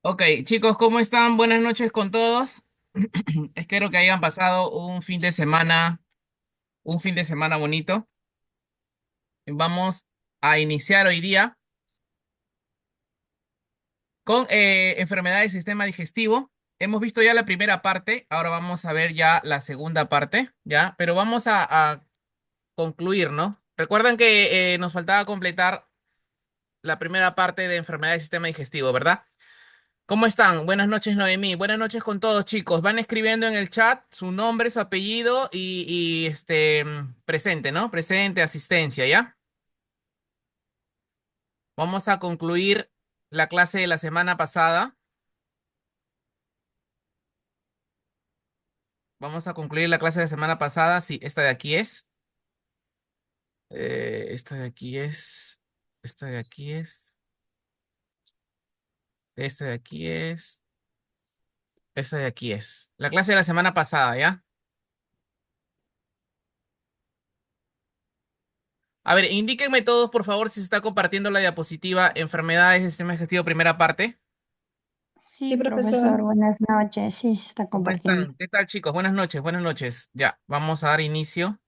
Ok, chicos, ¿cómo están? Buenas noches con todos. Espero que hayan pasado un fin de semana bonito. Vamos a iniciar hoy día con enfermedades del sistema digestivo. Hemos visto ya la primera parte, ahora vamos a ver ya la segunda parte, ¿ya? Pero vamos a concluir, ¿no? Recuerdan que nos faltaba completar la primera parte de enfermedades del sistema digestivo, ¿verdad? ¿Cómo están? Buenas noches, Noemí. Buenas noches con todos, chicos. Van escribiendo en el chat su nombre, su apellido y presente, ¿no? Presente, asistencia, ¿ya? Vamos a concluir la clase de la semana pasada. Vamos a concluir la clase de la semana pasada. Sí, esta de aquí es. Esta de aquí es. Esta de aquí es. Esta de aquí es. Esta de aquí es. La clase de la semana pasada, ¿ya? A ver, indíquenme todos, por favor, si se está compartiendo la diapositiva Enfermedades del sistema digestivo, primera parte. Sí, Sí, profesor, profesor. buenas noches. Sí, se está ¿Cómo compartiendo. están? ¿Qué tal, chicos? Buenas noches, buenas noches. Ya, vamos a dar inicio.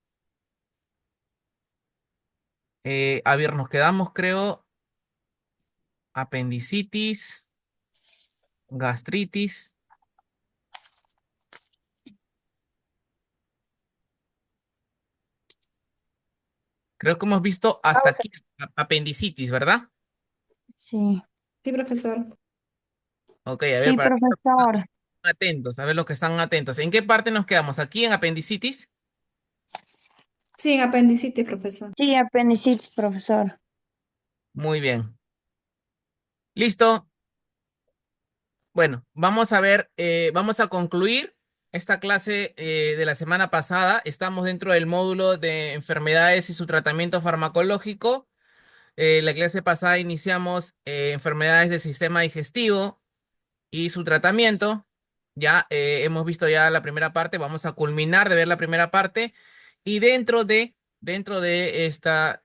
A ver, nos quedamos, creo, apendicitis, gastritis. Creo que hemos visto hasta Pausa. aquí, apendicitis, ¿verdad? Sí, Sí, profesor. Ok, a ver, sí, para que están profesor. atentos, a ver los que están atentos. ¿En qué parte nos quedamos? ¿Aquí en apendicitis? Sí, en apendicitis, profesor. Sí, apendicitis, profesor. Muy bien. ¿Listo? Bueno, vamos a ver, vamos a concluir esta clase de la semana pasada. Estamos dentro del módulo de enfermedades y su tratamiento farmacológico. La clase pasada iniciamos enfermedades del sistema digestivo y su tratamiento. Ya hemos visto ya la primera parte, vamos a culminar de ver la primera parte y dentro de esta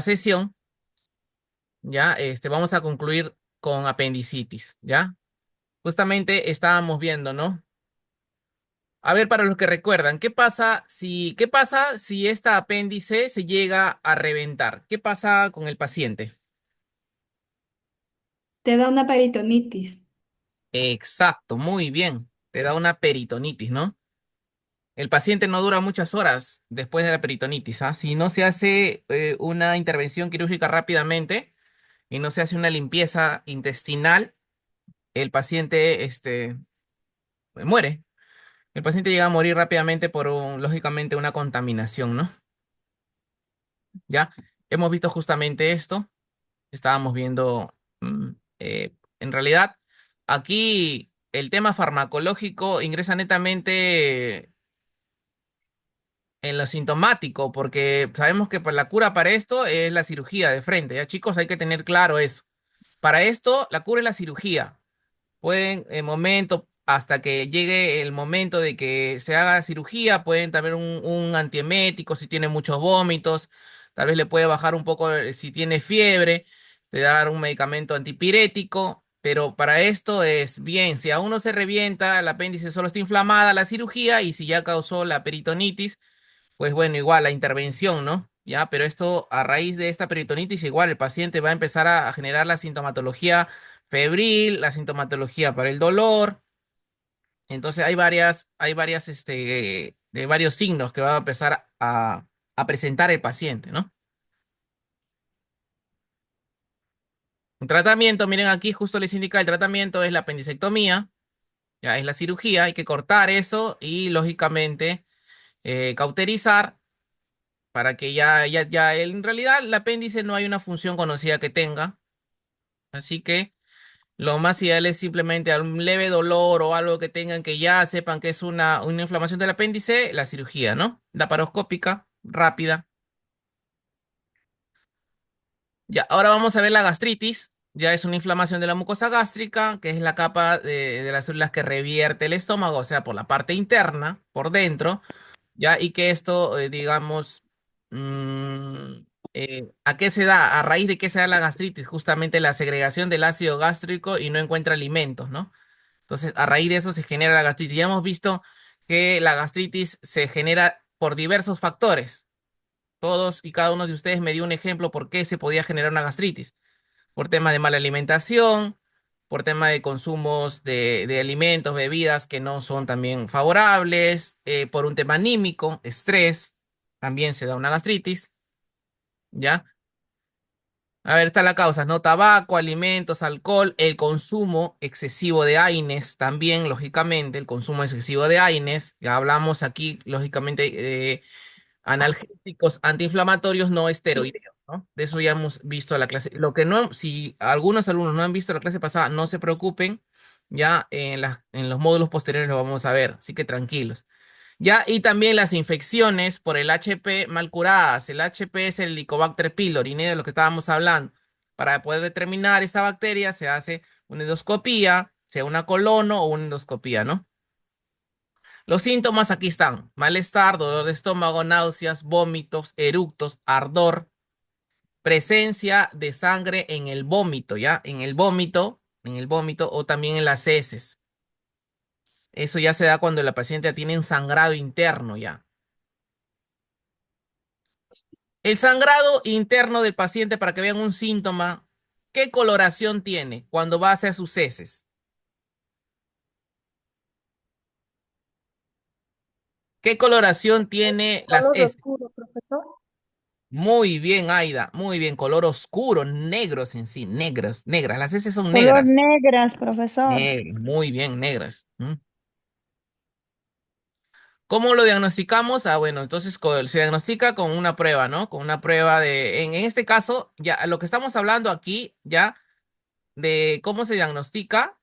sesión, ya vamos a concluir con apendicitis, ¿ya? Justamente estábamos viendo, ¿no? A ver, para los que recuerdan, ¿qué pasa si esta apéndice se llega a reventar? ¿Qué pasa con el paciente? Te da una peritonitis. Exacto, muy bien. Te da una peritonitis, ¿no? El paciente no dura muchas horas después de la peritonitis, ¿ah? Si no se hace una intervención quirúrgica rápidamente y no se hace una limpieza intestinal, el paciente muere. El paciente llega a morir rápidamente por, lógicamente, una contaminación, ¿no? Ya hemos visto justamente esto. Estábamos viendo, en realidad, aquí el tema farmacológico ingresa netamente en lo sintomático, porque sabemos que la cura para esto es la cirugía de frente, ¿ya chicos? Hay que tener claro eso. Para esto, la cura es la cirugía. Pueden, en momento, hasta que llegue el momento de que se haga cirugía, pueden también un antiemético si tiene muchos vómitos, tal vez le puede bajar un poco si tiene fiebre, le dar un medicamento antipirético, pero para esto es bien, si aún no se revienta, el apéndice solo está inflamada, la cirugía, y si ya causó la peritonitis, pues bueno, igual la intervención, ¿no? Ya, pero esto a raíz de esta peritonitis, igual el paciente va a empezar a generar la sintomatología febril, la sintomatología para el dolor. Entonces hay varias, de varios signos que va a empezar a presentar el paciente, ¿no? Un tratamiento, miren aquí, justo les indica el tratamiento es la apendicectomía, ya es la cirugía, hay que cortar eso y lógicamente cauterizar para que ya, en realidad el apéndice no hay una función conocida que tenga, así que lo más ideal es simplemente algún leve dolor o algo que tengan que ya sepan que es una inflamación del apéndice, la cirugía, ¿no? Laparoscópica, rápida. Ya, ahora vamos a ver la gastritis. Ya es una inflamación de la mucosa gástrica, que es la capa de las células que revierte el estómago, o sea, por la parte interna, por dentro, ya, y que esto, digamos, mm, ¿A qué se da? ¿A raíz de qué se da la gastritis? Justamente la segregación del ácido gástrico y no encuentra alimentos, ¿no? Entonces, a raíz de eso se genera la gastritis. Ya hemos visto que la gastritis se genera por diversos factores. Todos y cada uno de ustedes me dio un ejemplo por qué se podía generar una gastritis. Por temas de mala alimentación, por tema de consumos de alimentos, bebidas que no son también favorables, por un tema anímico, estrés, también se da una gastritis, ¿ya? A ver, está la causa, ¿no? Tabaco, alimentos, alcohol, el consumo excesivo de AINES, también, lógicamente, el consumo excesivo de AINES. Ya hablamos aquí, lógicamente, de analgésicos antiinflamatorios no esteroideos, ¿no? De eso ya hemos visto la clase. Lo que no, si algunos alumnos no han visto la clase pasada, no se preocupen, ya en los módulos posteriores lo vamos a ver, así que tranquilos. Ya, y también las infecciones por el HP mal curadas. El HP es el Helicobacter pylori, ¿no? De lo que estábamos hablando. Para poder determinar esta bacteria se hace una endoscopía, sea una colono o una endoscopía, ¿no? Los síntomas aquí están: malestar, dolor de estómago, náuseas, vómitos, eructos, ardor, presencia de sangre en el vómito, ¿ya? En el vómito o también en las heces. Eso ya se da cuando la paciente tiene un sangrado interno, ¿ya? El sangrado interno del paciente, para que vean un síntoma, ¿qué coloración tiene cuando va hacia sus heces? ¿Qué coloración tiene las Color heces? oscuro, profesor. Muy bien, Aida, muy bien, color oscuro, negros en sí, negros, negras. Las heces son Color negras. negras, profesor. Muy bien, negras. ¿Cómo lo diagnosticamos? Ah, bueno, entonces se diagnostica con una prueba, ¿no? Con una prueba en este caso, ya lo que estamos hablando aquí, ya, de cómo se diagnostica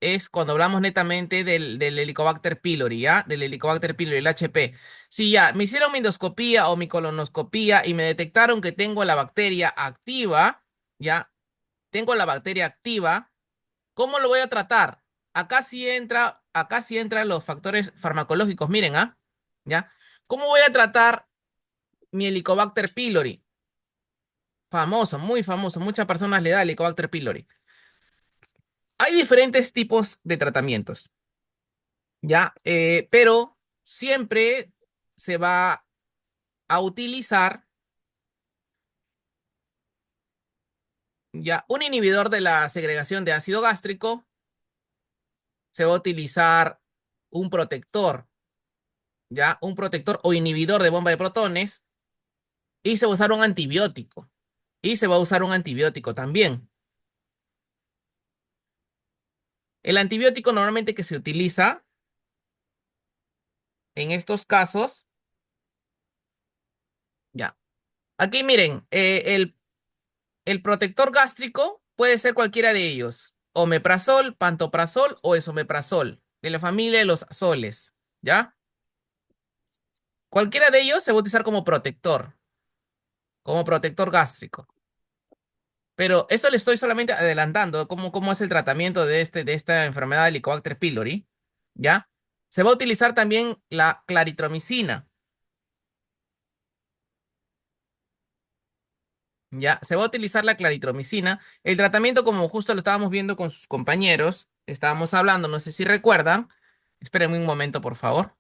es cuando hablamos netamente del Helicobacter pylori, ¿ya? Del Helicobacter pylori, el HP. Si ya me hicieron mi endoscopía o mi colonoscopía y me detectaron que tengo la bacteria activa, ¿ya? Tengo la bacteria activa, ¿cómo lo voy a tratar? Acá sí entran los factores farmacológicos, miren, ¿ah? ¿Ya? ¿Cómo voy a tratar mi Helicobacter pylori? Famoso, muy famoso, muchas personas le da Helicobacter pylori. Hay diferentes tipos de tratamientos. ¿Ya? Pero siempre se va a utilizar ya un inhibidor de la segregación de ácido gástrico, se va a utilizar un protector, ya, un protector o inhibidor de bomba de protones, y se va a usar un antibiótico, y se va a usar un antibiótico también. El antibiótico normalmente que se utiliza en estos casos, ya. Aquí miren, el protector gástrico puede ser cualquiera de ellos: omeprazol, pantoprazol o esomeprazol, de la familia de los azoles, ¿ya? Cualquiera de ellos se va a utilizar como protector gástrico. Pero eso le estoy solamente adelantando cómo es el tratamiento de esta enfermedad de Helicobacter pylori, ¿ya? Se va a utilizar también la claritromicina, ¿ya? Se va a utilizar la claritromicina. El tratamiento, como justo lo estábamos viendo con sus compañeros, estábamos hablando, no sé si recuerdan. Espérenme un momento, por favor.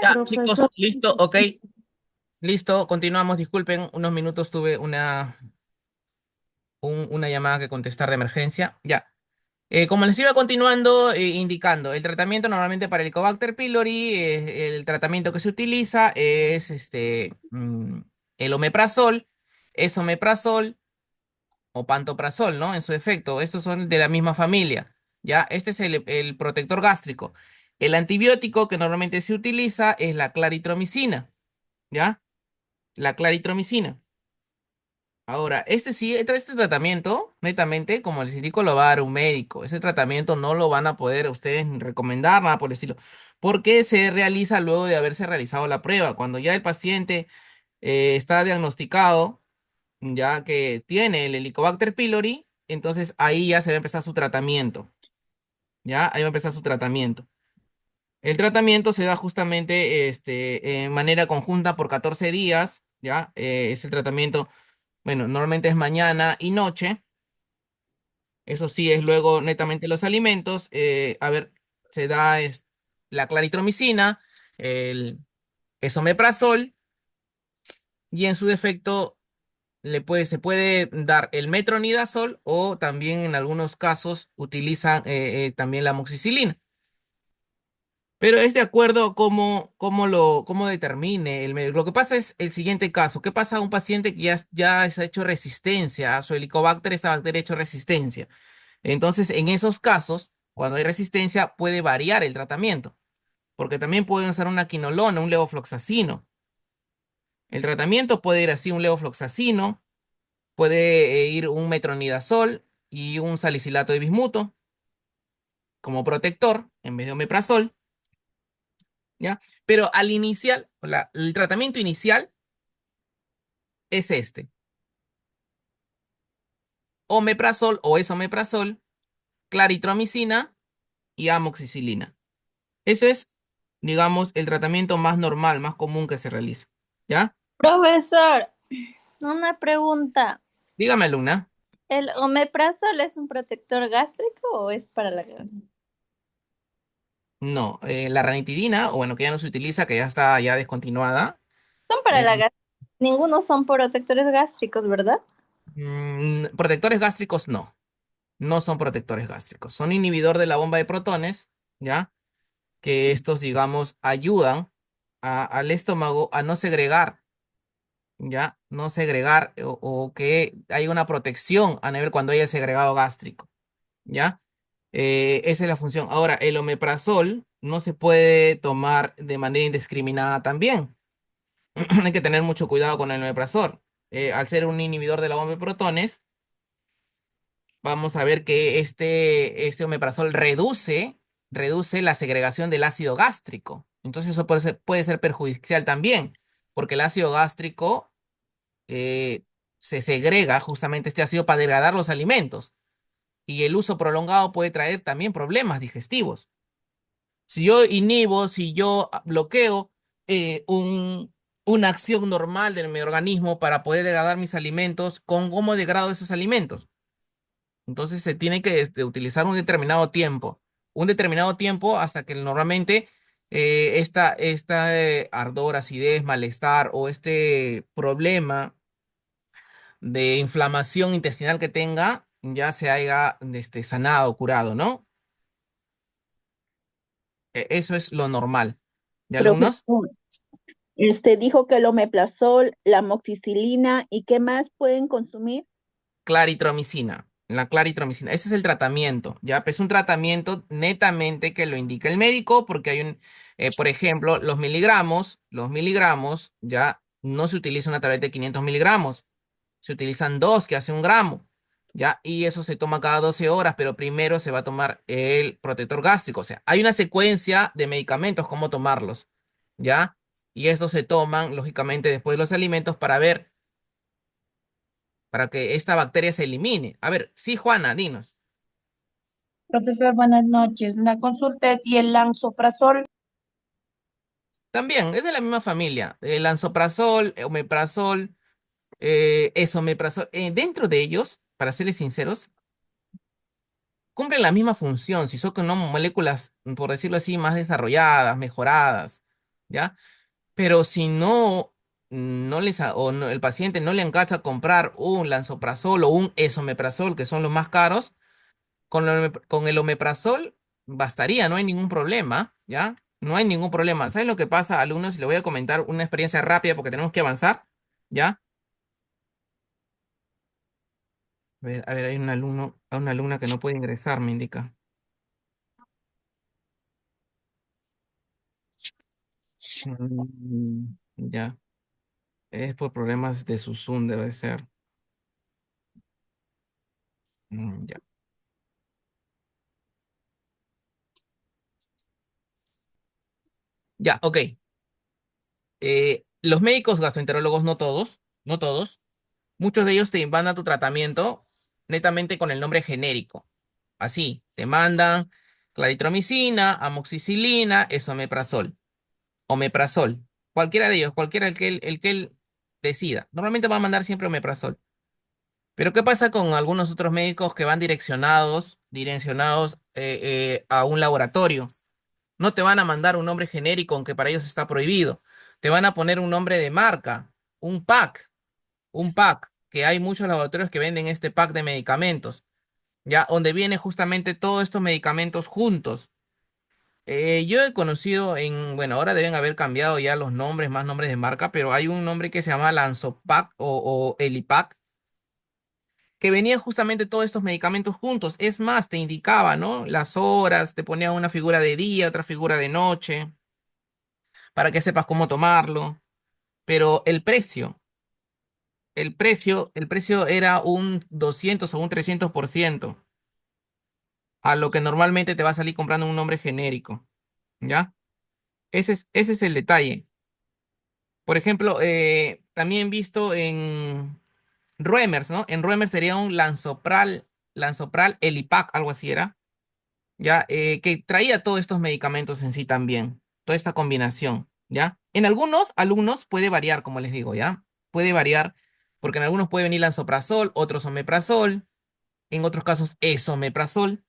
Ya, chicos, Profesor, listo, ok, listo, continuamos. Disculpen, unos minutos tuve una llamada que contestar de emergencia. Ya. Como les iba continuando, indicando, el tratamiento normalmente para el Helicobacter pylori, el tratamiento que se utiliza es el omeprazol, esomeprazol o pantoprazol, ¿no? En su efecto, estos son de la misma familia, ¿ya? Este es el protector gástrico. El antibiótico que normalmente se utiliza es la claritromicina, ¿ya? La claritromicina. Ahora, este tratamiento, netamente, como les indico, lo va a dar un médico. Ese tratamiento no lo van a poder ustedes ni recomendar, nada por el estilo, porque se realiza luego de haberse realizado la prueba. Cuando ya el paciente está diagnosticado, ya que tiene el Helicobacter pylori, entonces ahí ya se va a empezar su tratamiento, ¿ya? Ahí va a empezar su tratamiento. El tratamiento se da justamente en manera conjunta por 14 días, ¿ya? Es el tratamiento, bueno, normalmente es mañana y noche. Eso sí, es luego netamente los alimentos. A ver, se da la claritromicina, el esomeprazol y en su defecto se puede dar el metronidazol o también en algunos casos utilizan también la amoxicilina. Pero es de acuerdo a cómo determine el médico. Lo que pasa es el siguiente caso. ¿Qué pasa a un paciente que ya se ha hecho resistencia a su helicobacter? Esta bacteria ha hecho resistencia. Entonces, en esos casos, cuando hay resistencia, puede variar el tratamiento, porque también pueden usar una quinolona, un levofloxacino. El tratamiento puede ir así, un levofloxacino, puede ir un metronidazol y un salicilato de bismuto como protector en vez de omeprazol, ¿ya? Pero al inicial, el tratamiento inicial es omeprazol o esomeprazol, claritromicina y amoxicilina. Ese es, digamos, el tratamiento más normal, más común que se realiza. ¿Ya? profesor, una pregunta. Dígame, alumna. ¿El omeprazol es un protector gástrico o es para la garganta? No, la ranitidina, o bueno, que ya no se utiliza, que ya está ya descontinuada. Son para eh, la garganta. Ninguno son protectores gástricos, ¿verdad? Protectores gástricos no, no son protectores gástricos. Son inhibidor de la bomba de protones, ¿ya? Que estos, digamos, ayudan al estómago a no segregar, ¿ya? No segregar o que haya una protección a nivel cuando haya el segregado gástrico. ¿Ya? Esa es la función. Ahora, el omeprazol no se puede tomar de manera indiscriminada también. Hay que tener mucho cuidado con el omeprazol. Al ser un inhibidor de la bomba de protones, vamos a ver que este omeprazol reduce la segregación del ácido gástrico. Entonces eso puede ser perjudicial también, porque el ácido gástrico eh, se segrega justamente este ácido para degradar los alimentos. Y el uso prolongado puede traer también problemas digestivos. Si yo inhibo, si yo bloqueo una acción normal de mi organismo para poder degradar mis alimentos, ¿cómo degrado esos alimentos? Entonces se tiene que utilizar un determinado tiempo hasta que normalmente esta ardor, acidez, malestar o este problema de inflamación intestinal que tenga ya se haya sanado, curado, ¿no? Eso es lo normal. ¿De alumnos? Profesor, dijo que el omeprazol, la amoxicilina y qué más pueden consumir. Claritromicina. La claritromicina. Ese es el tratamiento, ¿ya? Pues es un tratamiento netamente que lo indica el médico porque por ejemplo, los miligramos, ya no se utiliza una tableta de 500 miligramos. Se utilizan dos que hace 1 gramo, ¿ya? Y eso se toma cada 12 horas, pero primero se va a tomar el protector gástrico. O sea, hay una secuencia de medicamentos, cómo tomarlos, ¿ya? Y estos se toman, lógicamente, después de los alimentos para que esta bacteria se elimine. A ver, sí, Juana, dinos. Profesor, buenas noches. La consulta es si el lansoprazol. También, es de la misma familia. El lansoprazol, omeprazol, esomeprazol. Dentro de ellos, para serles sinceros, cumplen la misma función, si son con no moléculas, por decirlo así, más desarrolladas, mejoradas. ¿ya? Pero si no, no les, el paciente no le alcanza a comprar un lansoprazol o un esomeprazol, que son los más caros, con el omeprazol bastaría, no hay ningún problema, ¿ya? No hay ningún problema. ¿Saben lo que pasa, alumnos? Y le voy a comentar una experiencia rápida porque tenemos que avanzar, ¿ya? A ver, hay un alumno, una alumna que no puede ingresar, me indica. Ya, es por problemas de su Zoom, debe ser. Ya. Ya, ok. Los médicos gastroenterólogos, no todos, no todos, muchos de ellos te mandan tu tratamiento netamente con el nombre genérico. Así, te mandan claritromicina, amoxicilina, esomeprazol, omeprazol. Cualquiera de ellos, cualquiera el que él decida. Normalmente va a mandar siempre omeprazol. Pero ¿qué pasa con algunos otros médicos que van direccionados a un laboratorio? No te van a mandar un nombre genérico, aunque para ellos está prohibido. Te van a poner un nombre de marca, un pack, un pack, que hay muchos laboratorios que venden este pack de medicamentos, ya, donde viene justamente todos estos medicamentos juntos. Yo he conocido bueno, ahora deben haber cambiado ya los nombres, más nombres de marca, pero hay un nombre que se llama Lanzopac o Elipac, que venían justamente todos estos medicamentos juntos. Es más, te indicaba, ¿no? Las horas, te ponía una figura de día, otra figura de noche, para que sepas cómo tomarlo. Pero el precio era un 200 o un 300% a lo que normalmente te va a salir comprando un nombre genérico, ¿ya? Ese es el detalle. Por ejemplo, también visto en Ruemers, ¿no? En Ruemers sería un Lansopral Elipac, algo así era, ¿ya? Que traía todos estos medicamentos en sí también, toda esta combinación, ¿ya? En algunos alumnos puede variar, como les digo, ¿ya? Puede variar, porque en algunos puede venir lansoprazol, otros omeprazol, en otros casos esomeprazol,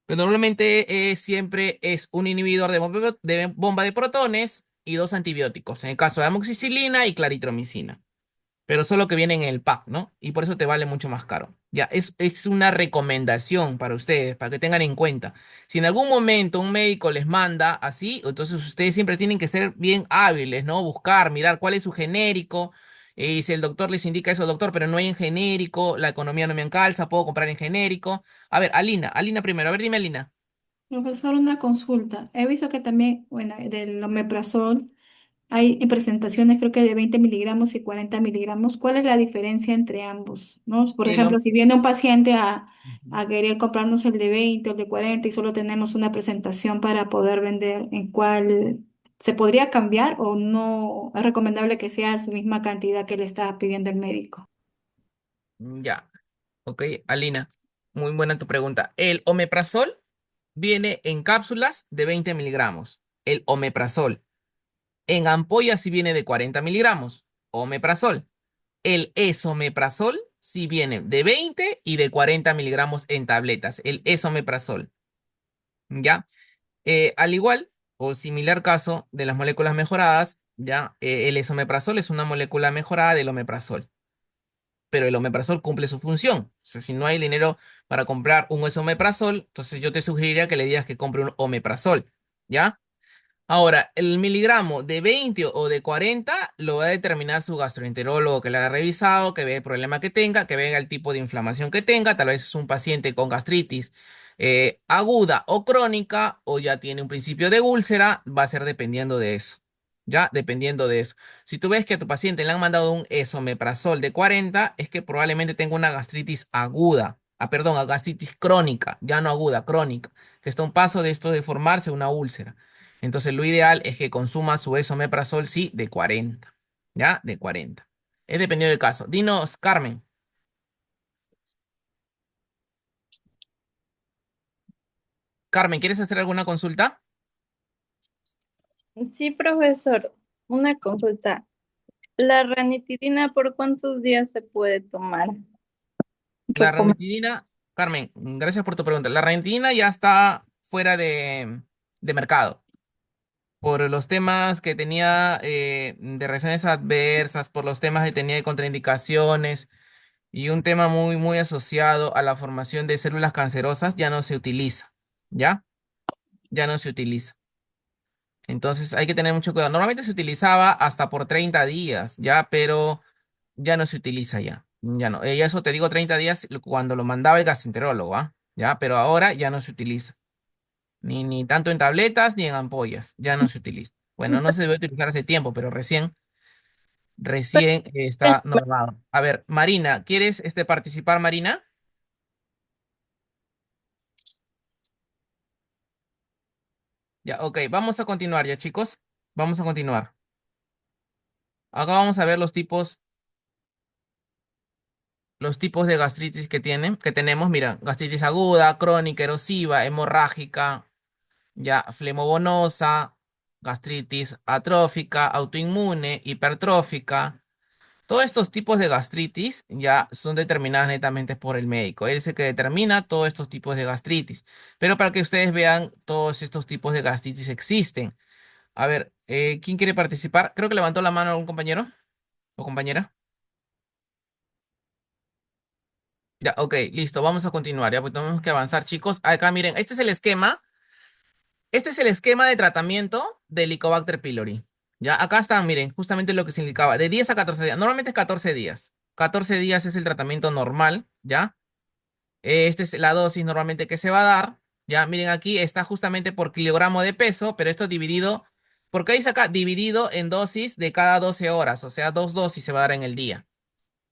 pero normalmente siempre es un inhibidor de bomba de protones y dos antibióticos, en el caso de amoxicilina y claritromicina, pero solo que vienen en el pack, ¿no? Y por eso te vale mucho más caro. Ya, es una recomendación para ustedes, para que tengan en cuenta. Si en algún momento un médico les manda así, entonces ustedes siempre tienen que ser bien hábiles, ¿no? Buscar, mirar cuál es su genérico. Y si el doctor les indica eso, doctor, pero no hay en genérico, la economía no me alcanza, puedo comprar en genérico. A ver, Alina primero. A ver, dime, Alina. Profesor, una consulta. He visto que también, bueno, del omeprazol hay en presentaciones creo que de 20 miligramos y 40 miligramos. ¿Cuál es la diferencia entre ambos? ¿No? Por El, ejemplo, om- si viene un paciente Ujú. a querer comprarnos el de 20 o el de 40 y solo tenemos una presentación para poder vender, ¿en cuál se podría cambiar o no es recomendable que sea su misma cantidad que le está pidiendo el médico? Ya, ok, Alina, muy buena tu pregunta. El omeprazol viene en cápsulas de 20 miligramos. El omeprazol. En ampollas sí viene de 40 miligramos. Omeprazol. El esomeprazol sí viene de 20 y de 40 miligramos en tabletas. El esomeprazol. ¿Ya? Al igual o similar caso de las moléculas mejoradas, ¿ya? El esomeprazol es una molécula mejorada del omeprazol, pero el omeprazol cumple su función. O sea, si no hay dinero para comprar un esomeprazol, entonces yo te sugeriría que le digas que compre un omeprazol, ¿ya? Ahora, el miligramo de 20 o de 40 lo va a determinar su gastroenterólogo que lo haya revisado, que vea el problema que tenga, que vea el tipo de inflamación que tenga. Tal vez es un paciente con gastritis aguda o crónica o ya tiene un principio de úlcera, va a ser dependiendo de eso. Ya, dependiendo de eso. Si tú ves que a tu paciente le han mandado un esomeprazol de 40, es que probablemente tenga una gastritis aguda. Perdón, a gastritis crónica, ya no aguda, crónica, que está a un paso de esto de formarse una úlcera. Entonces, lo ideal es que consuma su esomeprazol, sí, de 40. ¿Ya? De 40. Es dependiendo del caso. Dinos, Carmen. Carmen, ¿quieres hacer alguna consulta? Sí, profesor, una consulta. ¿La ranitidina por cuántos días se puede tomar? La Recom- ranitidina, Carmen, gracias por tu pregunta. La ranitidina ya está fuera de mercado. por los temas que tenía de reacciones adversas, por los temas que tenía de contraindicaciones y un tema muy, muy asociado a la formación de células cancerosas, ya no se utiliza, ¿ya? Ya no se utiliza. Entonces hay que tener mucho cuidado. Normalmente se utilizaba hasta por 30 días, ¿ya? Pero ya no se utiliza ya. Ya no. Y eso te digo 30 días cuando lo mandaba el gastroenterólogo, ¿ah? ¿Ya? Pero ahora ya no se utiliza. Ni tanto en tabletas ni en ampollas. Ya no se utiliza. Bueno, no se debe utilizar hace tiempo, pero recién está normado. A ver, Marina, ¿quieres participar, Marina? Ya, ok, vamos a continuar ya, chicos. Vamos a continuar. Acá vamos a ver los tipos de gastritis que tenemos. Mira, gastritis aguda, crónica, erosiva, hemorrágica, ya flemobonosa, gastritis atrófica, autoinmune, hipertrófica. Todos estos tipos de gastritis ya son determinadas netamente por el médico. Él es el que determina todos estos tipos de gastritis. Pero para que ustedes vean, todos estos tipos de gastritis existen. A ver, ¿quién quiere participar? Creo que levantó la mano algún compañero o compañera. Ya, ok, listo, vamos a continuar. Ya, pues tenemos que avanzar, chicos. Acá miren, este es el esquema. Este es el esquema de tratamiento del Helicobacter pylori. Ya, acá están, miren, justamente lo que se indicaba, de 10 a 14 días. Normalmente es 14 días. 14 días es el tratamiento normal, ¿ya? Esta es la dosis normalmente que se va a dar. Ya, miren, aquí está justamente por kilogramo de peso, pero esto dividido, porque ahí acá dividido en dosis de cada 12 horas, o sea, dos dosis se va a dar en el día.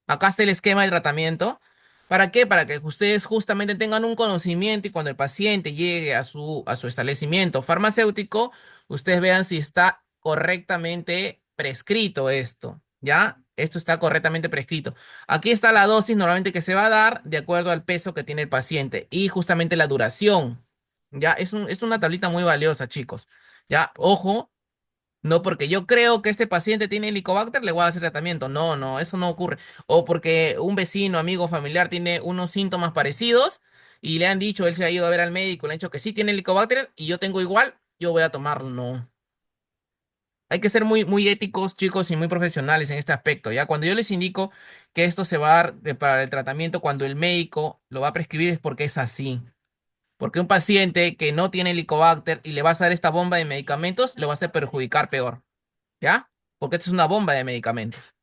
Acá está el esquema de tratamiento. ¿Para qué? Para que ustedes justamente tengan un conocimiento y cuando el paciente llegue a su establecimiento farmacéutico, ustedes vean si está correctamente prescrito esto, ¿ya? Esto está correctamente prescrito. Aquí está la dosis normalmente que se va a dar de acuerdo al peso que tiene el paciente y justamente la duración, ¿ya? Es una tablita muy valiosa, chicos. ¿Ya? Ojo. No, porque yo creo que este paciente tiene Helicobacter, le voy a hacer tratamiento. No, no, eso no ocurre. O porque un vecino, amigo, familiar tiene unos síntomas parecidos y le han dicho, él se ha ido a ver al médico, le han dicho que sí tiene Helicobacter y yo tengo igual, yo voy a tomarlo. No. Hay que ser muy, muy éticos, chicos, y muy profesionales en este aspecto. Ya cuando yo les indico que esto se va a dar para el tratamiento, cuando el médico lo va a prescribir es porque es así. Porque un paciente que no tiene Helicobacter y le va a dar esta bomba de medicamentos, le va a hacer perjudicar peor. ¿Ya? Porque esto es una bomba de medicamentos.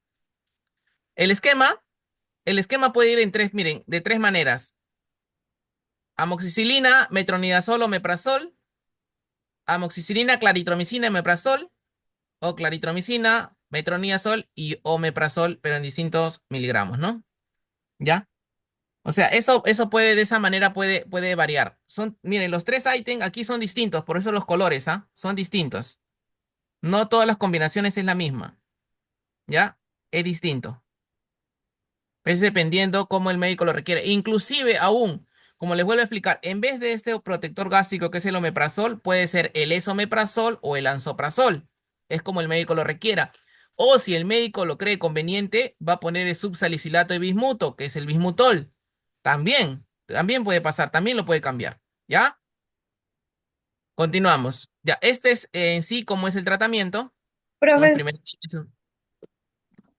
El esquema, el esquema puede ir en tres, miren, de tres maneras. Amoxicilina, metronidazol o meprazol, amoxicilina, claritromicina, meprazol, o claritromicina, metronidazol y omeprazol, pero en distintos miligramos, ¿no? ¿Ya? O sea, eso puede, de esa manera puede variar. Miren, los tres ítems aquí son distintos, por eso los colores, ¿ah? Son distintos. No todas las combinaciones es la misma, ¿ya? Es distinto. Es dependiendo cómo el médico lo requiere. Inclusive aún, como les vuelvo a explicar, en vez de este protector gástrico que es el omeprazol, puede ser el esomeprazol o el lansoprazol. Es como el médico lo requiera. O si el médico lo cree conveniente, va a poner el subsalicilato de bismuto, que es el bismutol. También puede pasar, también lo puede cambiar. ¿Ya? Continuamos. Ya, este es en sí cómo es el tratamiento. Son los Profe, primeros.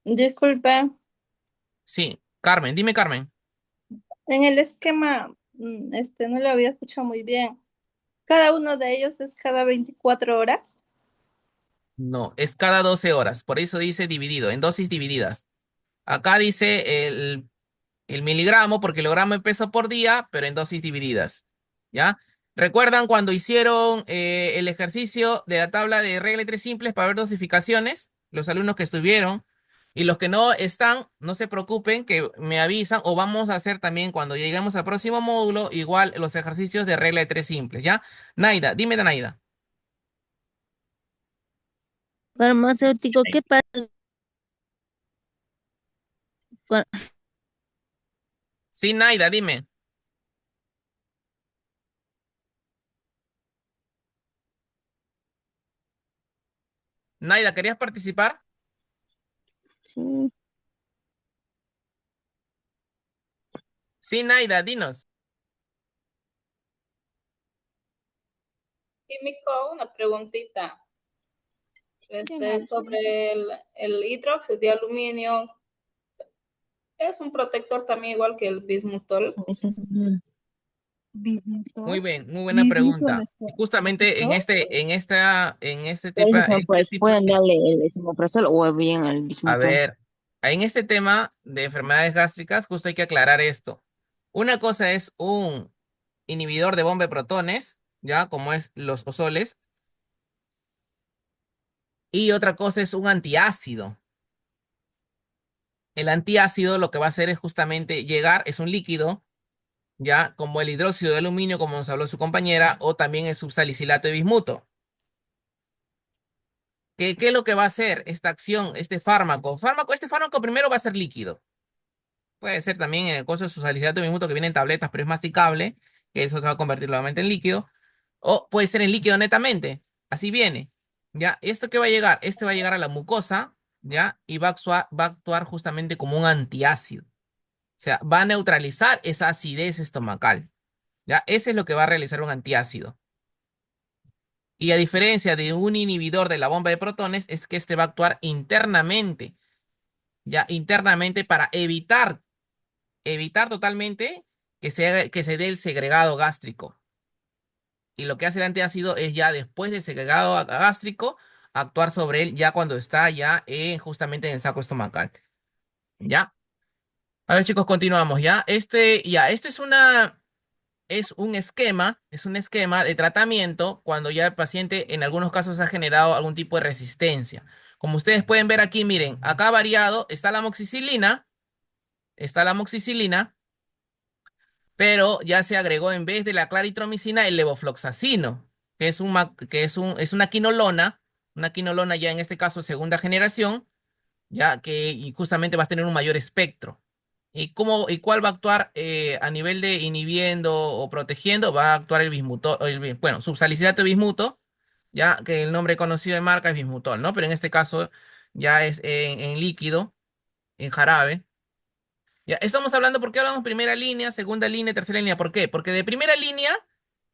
disculpe, Sí, Carmen, dime Carmen. en el esquema, no lo había escuchado muy bien. Cada uno de ellos es cada 24 horas. No, es cada 12 horas, por eso dice dividido, en dosis divididas. Acá dice el miligramo por kilogramo de peso por día, pero en dosis divididas. ¿Ya? ¿Recuerdan cuando hicieron el ejercicio de la tabla de regla de tres simples para ver dosificaciones? Los alumnos que estuvieron y los que no están, no se preocupen, que me avisan o vamos a hacer también cuando lleguemos al próximo módulo, igual los ejercicios de regla de tres simples, ¿ya? Naida, dime, Naida. Farmacéutico, ¿qué pasa? Fa- Sí, Naida, dime. Naida, ¿querías participar? Sí, Sí, Naida, dinos. Químico, una preguntita. sobre el hidróxido de aluminio. Es un protector también igual que el bismutol. Muy bien, muy buena pregunta. Y justamente en este tema, Pues pueden darle el esomeprazol o bien el a bismutol. ver, en este tema de enfermedades gástricas, justo hay que aclarar esto. Una cosa es un inhibidor de bomba de protones, ya como es los ozoles, y otra cosa es un antiácido. El antiácido lo que va a hacer es justamente llegar, es un líquido, ya como el hidróxido de aluminio, como nos habló su compañera, o también el subsalicilato de bismuto. ¿Qué es lo que va a hacer esta acción, este fármaco? Este fármaco primero va a ser líquido. Puede ser también en el caso de subsalicilato de bismuto que viene en tabletas, pero es masticable, que eso se va a convertir nuevamente en líquido. O puede ser en líquido netamente. Así viene. ¿Ya? ¿Esto qué va a llegar? Este va a llegar a la mucosa, ¿ya? Y va a actuar justamente como un antiácido. O sea, va a neutralizar esa acidez estomacal. ¿Ya? Ese es lo que va a realizar un antiácido. Y a diferencia de un inhibidor de la bomba de protones, es que este va a actuar internamente, ya internamente para evitar totalmente que se dé el segregado gástrico. Y lo que hace el antiácido es ya después del segregado gástrico, actuar sobre él ya cuando está ya justamente en el saco estomacal. ¿Ya? A ver, chicos, continuamos, ¿ya? Este es un esquema de tratamiento cuando ya el paciente en algunos casos ha generado algún tipo de resistencia. Como ustedes pueden ver aquí, miren, acá variado está la amoxicilina, pero ya se agregó en vez de la claritromicina el levofloxacino, es una quinolona ya en este caso segunda generación, ya que y justamente vas a tener un mayor espectro. ¿Y cuál va a actuar a nivel de inhibiendo o protegiendo? Va a actuar el bismutol, bueno, subsalicilato de bismuto, ya que el nombre conocido de marca es bismutol, ¿no? Pero en este caso ya es en líquido, en jarabe. Ya, estamos hablando, ¿por qué hablamos primera línea, segunda línea, tercera línea? ¿Por qué? Porque de primera línea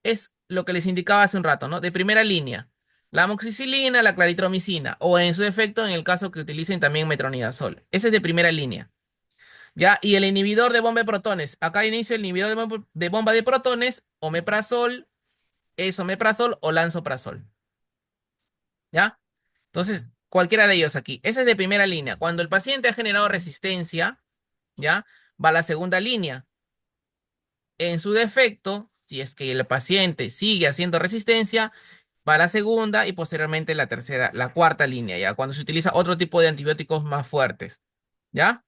es lo que les indicaba hace un rato, ¿no? De primera línea, la amoxicilina, la claritromicina, o en su defecto, en el caso que utilicen también metronidazol. Ese es de primera línea. ¿Ya? Y el inhibidor de bomba de protones. Acá al inicio el inhibidor de bomba de protones, omeprazol, esomeprazol o lansoprazol. ¿Ya? Entonces, cualquiera de ellos aquí. Ese es de primera línea. Cuando el paciente ha generado resistencia, ¿ya? Va a la segunda línea. En su defecto, si es que el paciente sigue haciendo resistencia, va a la segunda y posteriormente la tercera, la cuarta línea, ¿ya? Cuando se utiliza otro tipo de antibióticos más fuertes, ¿ya?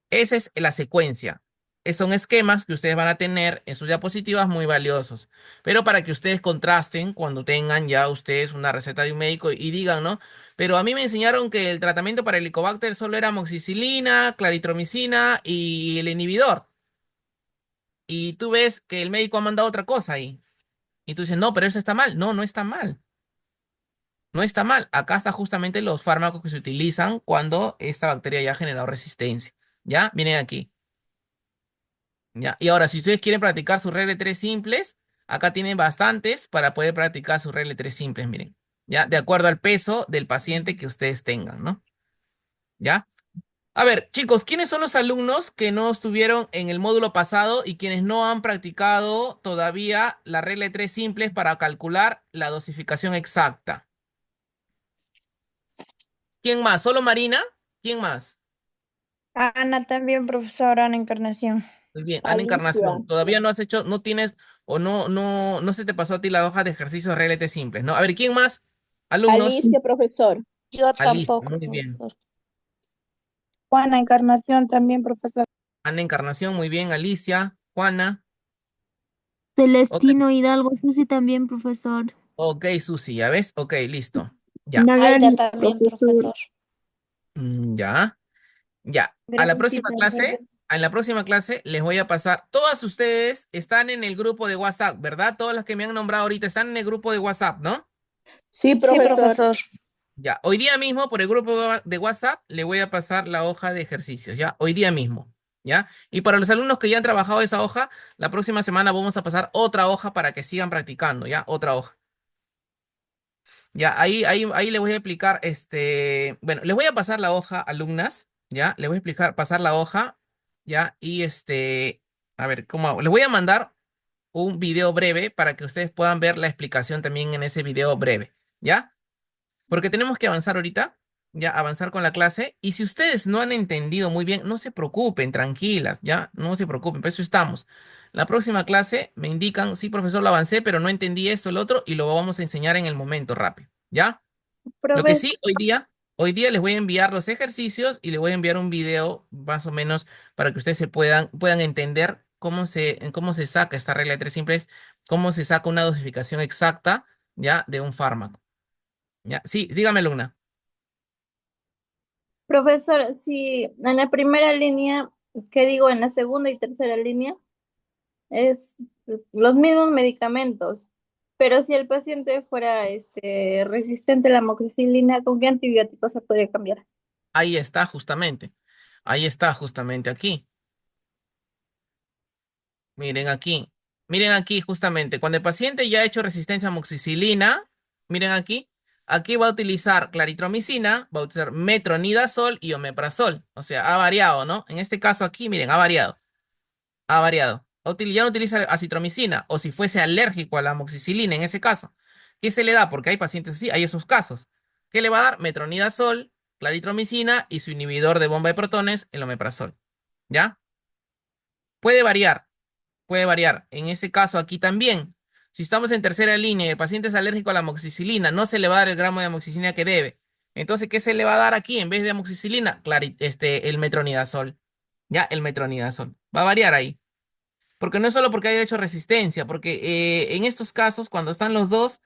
Esa es la secuencia. Son esquemas que ustedes van a tener en sus diapositivas muy valiosos. Pero para que ustedes contrasten cuando tengan ya ustedes una receta de un médico y digan, ¿no? Pero a mí me enseñaron que el tratamiento para el Helicobacter solo era amoxicilina, claritromicina y el inhibidor. Y tú ves que el médico ha mandado otra cosa ahí. Y tú dices, no, pero eso está mal. No, no está mal. No está mal. Acá está justamente los fármacos que se utilizan cuando esta bacteria ya ha generado resistencia. ¿Ya? Miren aquí. ¿Ya? Y ahora, si ustedes quieren practicar sus regla de tres simples, acá tienen bastantes para poder practicar sus regla de tres simples, miren. ¿Ya? De acuerdo al peso del paciente que ustedes tengan, ¿no? ¿Ya? A ver, chicos, ¿quiénes son los alumnos que no estuvieron en el módulo pasado y quienes no han practicado todavía la regla de tres simples para calcular la dosificación exacta? ¿Quién más? ¿Solo Marina? ¿Quién más? Ana también, profesora, Ana Encarnación. Muy bien, Ana Alicia. Encarnación. Todavía no has hecho, no tienes o no se te pasó a ti la hoja de ejercicios de regla de tres simples, ¿no? A ver, ¿quién más? Alumnos. Alicia, profesor. Yo Alicia, tampoco, muy bien. profesor. Juana Encarnación también, profesor. Ana Encarnación, muy bien. Alicia, Juana. Ok, Celestino Hidalgo, Susi también, profesor. ok, Susi, ¿ya ves? Ok, listo. Ya, Aida Nagani, también, profesor. profesor. Ya, ya. A la próxima clase, en la próxima clase les voy a pasar. Todas ustedes están en el grupo de WhatsApp, ¿verdad? Todas las que me han nombrado ahorita están en el grupo de WhatsApp, ¿no? Sí, Sí, profesor. profesor. Ya, hoy día mismo por el grupo de WhatsApp le voy a pasar la hoja de ejercicios, ¿ya? Hoy día mismo, ¿ya? Y para los alumnos que ya han trabajado esa hoja, la próxima semana vamos a pasar otra hoja para que sigan practicando, ¿ya? Otra hoja. Ya, ahí les voy a explicar, bueno, les voy a pasar la hoja, alumnas, ya, les voy a explicar, pasar la hoja, ya, y a ver, ¿cómo hago? Les voy a mandar un video breve para que ustedes puedan ver la explicación también en ese video breve, ¿ya? Porque tenemos que avanzar ahorita, ya, avanzar con la clase, y si ustedes no han entendido muy bien, no se preocupen, tranquilas, ya, no se preocupen, para eso estamos. La próxima clase me indican, sí, profesor, lo avancé, pero no entendí esto, el otro, y lo vamos a enseñar en el momento rápido, ¿ya? Lo que Profesor, sí, hoy día les voy a enviar los ejercicios y les voy a enviar un video más o menos para que ustedes puedan entender cómo se saca esta regla de tres simples, cómo se saca una dosificación exacta, ¿ya? De un fármaco, ¿ya? Sí, dígame, Luna. profesor, si en la primera línea, ¿qué digo? En la segunda y tercera línea es los mismos medicamentos, pero si el paciente fuera resistente a la amoxicilina, ¿con qué antibiótico se podría cambiar? Ahí está justamente. Ahí está justamente aquí. Miren aquí. Miren aquí justamente. Cuando el paciente ya ha hecho resistencia a amoxicilina, miren aquí. Aquí va a utilizar claritromicina, va a utilizar metronidazol y omeprazol. O sea, ha variado, ¿no? En este caso aquí, miren, ha variado. Ha variado. Ya no utiliza acitromicina. O si fuese alérgico a la amoxicilina en ese caso. ¿Qué se le da? Porque hay pacientes así, hay esos casos. ¿Qué le va a dar? Metronidazol, claritromicina y su inhibidor de bomba de protones, el omeprazol. ¿Ya? Puede variar. Puede variar. En ese caso aquí también. Si estamos en tercera línea y el paciente es alérgico a la amoxicilina, no se le va a dar el gramo de amoxicilina que debe. Entonces, ¿qué se le va a dar aquí en vez de amoxicilina? El metronidazol. Ya, el metronidazol. Va a variar ahí. Porque no es solo porque haya hecho resistencia, porque en estos casos, cuando están los dos,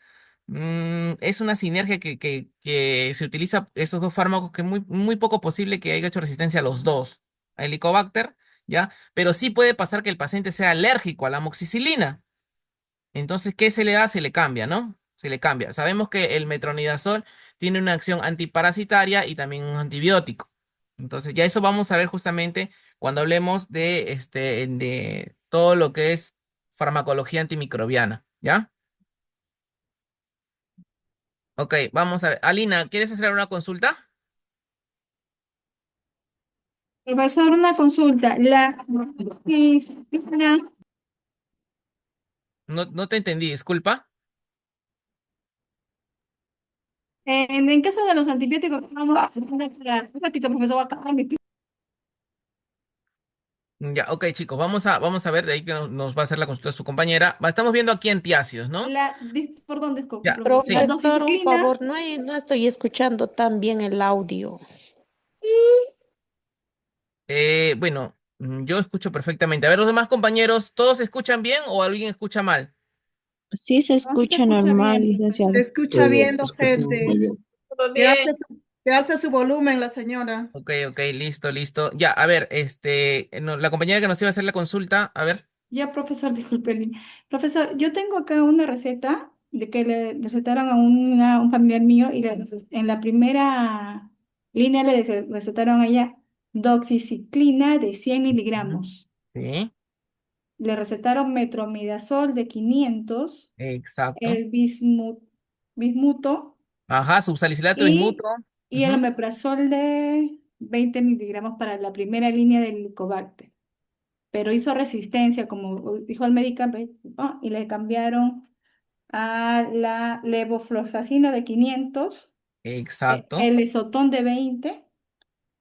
es una sinergia que se utiliza esos dos fármacos que es muy, muy poco posible que haya hecho resistencia a los dos. A Helicobacter, ¿ya? Pero sí puede pasar que el paciente sea alérgico a la amoxicilina. Entonces, ¿qué se le da? Se le cambia, ¿no? Se le cambia. Sabemos que el metronidazol tiene una acción antiparasitaria y también un antibiótico. Entonces, ya eso vamos a ver justamente cuando hablemos de todo lo que es farmacología antimicrobiana, ¿ya? Ok, vamos a ver. Alina, ¿quieres hacer una consulta? Profesor, una consulta. No, no te entendí, disculpa. En caso de los antibióticos, vamos a hacer un ratito, profesor, acá en mi Ya, ok, chicos, vamos a ver de ahí que nos va a hacer la consulta su compañera. Estamos viendo aquí antiácidos, ¿no? perdón, disculpe, Ya, profesor. La sí. Profesor, un doxiciclina, favor, no estoy escuchando tan bien el audio. Bueno, yo escucho perfectamente. A ver, los demás compañeros, ¿todos escuchan bien o alguien escucha mal? Sí se no sé si se escucha escucha normal, bien, Se licenciado. profesor. escucha bien, docente. Muy bien. Todo Que bien. alce que alce su volumen la señora. Ok, ok, listo, listo. Ya, a ver, la compañera que nos iba a hacer la consulta, a ver. Ya, profesor, disculpe. Profesor, yo tengo acá una receta de que le recetaron a un familiar mío y en la primera línea recetaron a ella doxiciclina de 100 Ujú. miligramos. Sí, Le recetaron metronidazol de 500, exacto. el bismuto Ajá, subsalicilato bismuto. y, y el Ujú. omeprazol de 20 miligramos para la primera línea del Helicobacter. Pero hizo resistencia, como dijo el medicamento, ¿no? Y le cambiaron a la levofloxacino de 500, Exacto. el esotón de 20,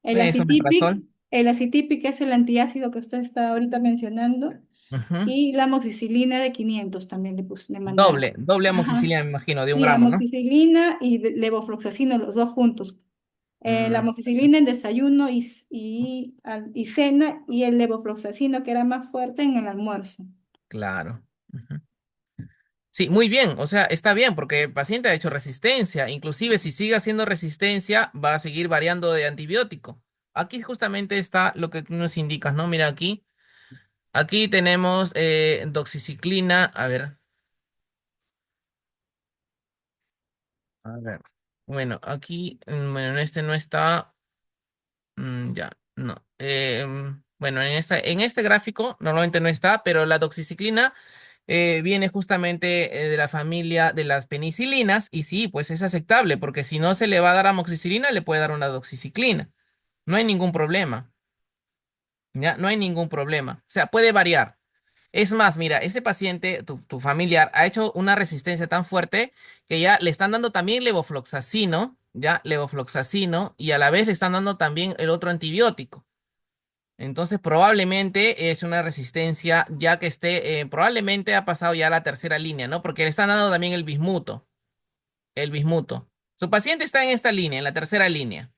el Eso, acitípic, omeprazol. el acitípic es el antiácido que usted está ahorita mencionando, Ujú. y la amoxicilina de 500 también le mandaron. Doble Ajá. amoxicilina, me imagino, de un Sí, gramo, ¿no? amoxicilina y levofloxacino, los dos juntos. La Mm, amoxicilina en desayuno y cena, y el levofloxacino que era más fuerte en el almuerzo. claro. Ujú. Sí, muy bien, o sea, está bien porque el paciente ha hecho resistencia, inclusive si sigue haciendo resistencia va a seguir variando de antibiótico. Aquí justamente está lo que tú nos indicas, ¿no? Mira aquí tenemos doxiciclina, a ver, bueno, aquí, bueno, en este no está, ya, no. Bueno, en este gráfico normalmente no está, pero la doxiciclina viene justamente de la familia de las penicilinas y sí, pues es aceptable porque si no se le va a dar amoxicilina, le puede dar una doxiciclina. No hay ningún problema, ¿ya? No hay ningún problema. O sea, puede variar. Es más, mira, ese paciente, tu familiar, ha hecho una resistencia tan fuerte que ya le están dando también levofloxacino, ya, levofloxacino, y a la vez le están dando también el otro antibiótico. Entonces, probablemente es una resistencia ya que esté, probablemente ha pasado ya a la tercera línea, ¿no? Porque le están dando también el bismuto, el bismuto. Su paciente está en esta línea, en la tercera línea,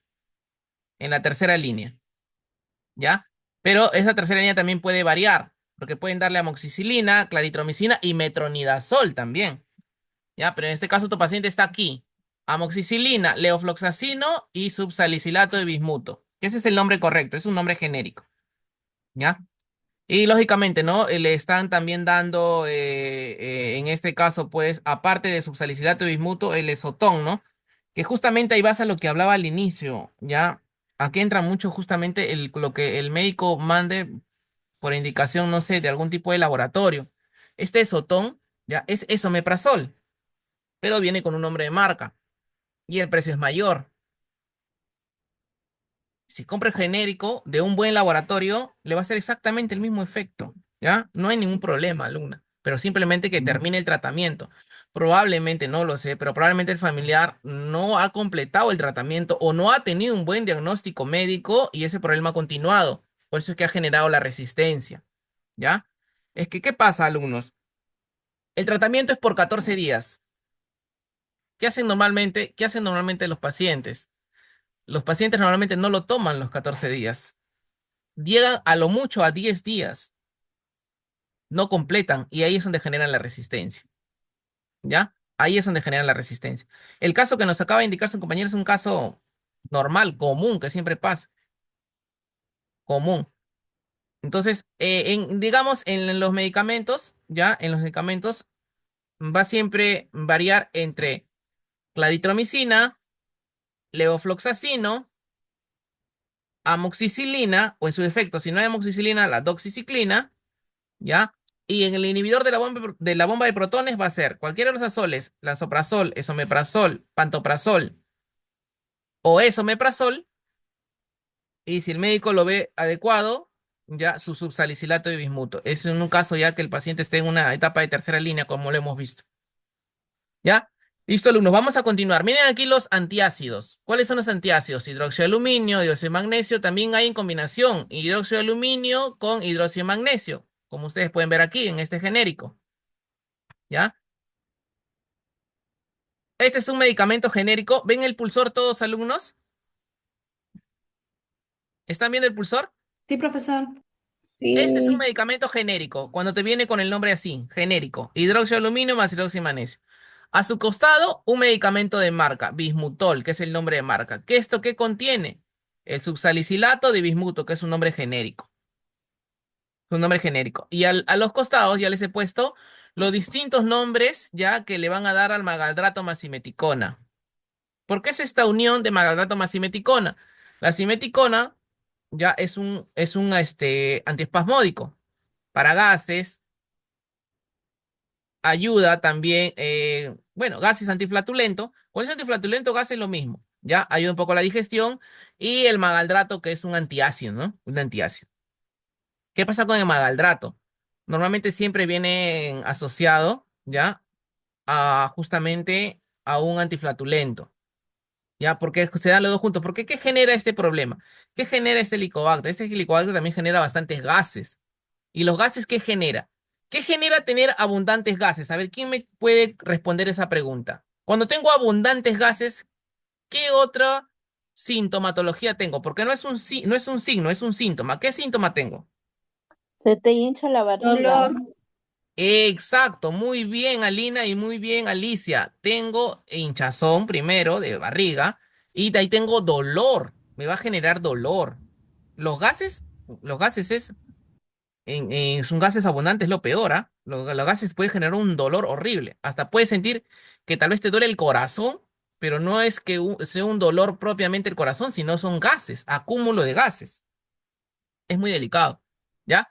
¿ya? Pero esa tercera línea también puede variar, porque pueden darle amoxicilina, claritromicina y metronidazol también, ¿ya? Pero en este caso tu paciente está aquí. Amoxicilina, levofloxacino y subsalicilato de bismuto. Ese es el nombre correcto, es un nombre genérico, ¿ya? Y lógicamente, ¿no? Le están también dando, en este caso, pues, aparte de subsalicilato de bismuto, el esotón, ¿no? Que justamente ahí vas a lo que hablaba al inicio, ¿ya? Aquí entra mucho justamente lo que el médico mande por indicación, no sé, de algún tipo de laboratorio. Este esotón, ¿ya? Es esomeprazol, pero viene con un nombre de marca y el precio es mayor. Si compra el genérico de un buen laboratorio, le va a hacer exactamente el mismo efecto, ¿ya? No hay ningún problema, alumna, pero simplemente que termine el tratamiento. Probablemente, no lo sé, pero probablemente el familiar no ha completado el tratamiento o no ha tenido un buen diagnóstico médico y ese problema ha continuado. Por eso es que ha generado la resistencia, ¿ya? Es que, ¿qué pasa, alumnos? El tratamiento es por 14 días. ¿Qué hacen normalmente? ¿Qué hacen normalmente los pacientes? Los pacientes normalmente no lo toman los 14 días. Llegan a lo mucho a 10 días, no completan y ahí es donde generan la resistencia, ¿ya? Ahí es donde generan la resistencia. El caso que nos acaba de indicar su compañero es un caso normal, común, que siempre pasa, común. Entonces, digamos, en los medicamentos, ¿ya? En los medicamentos va siempre variar entre claritromicina, levofloxacino, amoxicilina, o en su defecto, si no hay amoxicilina, la doxiciclina, ¿ya? Y en el inhibidor de la bomba de protones va a ser cualquiera de los azoles, lansoprazol, esomeprazol, pantoprazol o esomeprazol. Y si el médico lo ve adecuado, ya su subsalicilato de bismuto. Es en un caso ya que el paciente esté en una etapa de tercera línea, como lo hemos visto. ¿Ya? Listo, alumnos, vamos a continuar. Miren aquí los antiácidos. ¿Cuáles son los antiácidos? Hidróxido de aluminio, dióxido de magnesio. También hay en combinación hidróxido de aluminio con hidróxido de magnesio, como ustedes pueden ver aquí en este genérico. ¿Ya? Este es un medicamento genérico. ¿Ven el pulsor todos, alumnos? ¿Están viendo el pulsor? Sí, profesor. Este es un Sí, medicamento genérico, cuando te viene con el nombre así, genérico. Hidróxido de aluminio más hidróxido de magnesio. A su costado, un medicamento de marca, bismutol, que es el nombre de marca. ¿Qué esto qué contiene? El subsalicilato de bismuto, que es un nombre genérico. Un nombre genérico. Y a los costados ya les he puesto los distintos nombres ya que le van a dar al magaldrato más simeticona. ¿Por qué es esta unión de magaldrato más simeticona? La simeticona ya es un antiespasmódico para gases, ayuda también, bueno, gases antiflatulento. Con ese antiflatulento, gas es lo mismo, ya ayuda un poco a la digestión y el magaldrato que es un antiácido, ¿no? Un antiácido. ¿Qué pasa con el magaldrato? Normalmente siempre viene asociado, ya, a justamente a un antiflatulento. ¿Ya? Porque se dan los dos juntos. ¿Por qué? ¿Qué genera este problema? ¿Qué genera este helicobacter? Este helicobacter también genera bastantes gases. ¿Y los gases qué genera? ¿Qué genera tener abundantes gases? A ver, ¿quién me puede responder esa pregunta? Cuando tengo abundantes gases, ¿qué otra sintomatología tengo? Porque no es un signo, es un síntoma. ¿Qué síntoma tengo? Se te hincha la barriga. Dolor. Exacto, muy bien, Alina, y muy bien, Alicia. Tengo hinchazón primero de barriga y de ahí tengo dolor. Me va a generar dolor. Los gases, los gases son gases abundantes, lo peor, ¿ah? Los gases pueden generar un dolor horrible. Hasta puedes sentir que tal vez te duele el corazón, pero no es que sea un dolor propiamente el corazón, sino son gases, acúmulo de gases. Es muy delicado, ¿ya?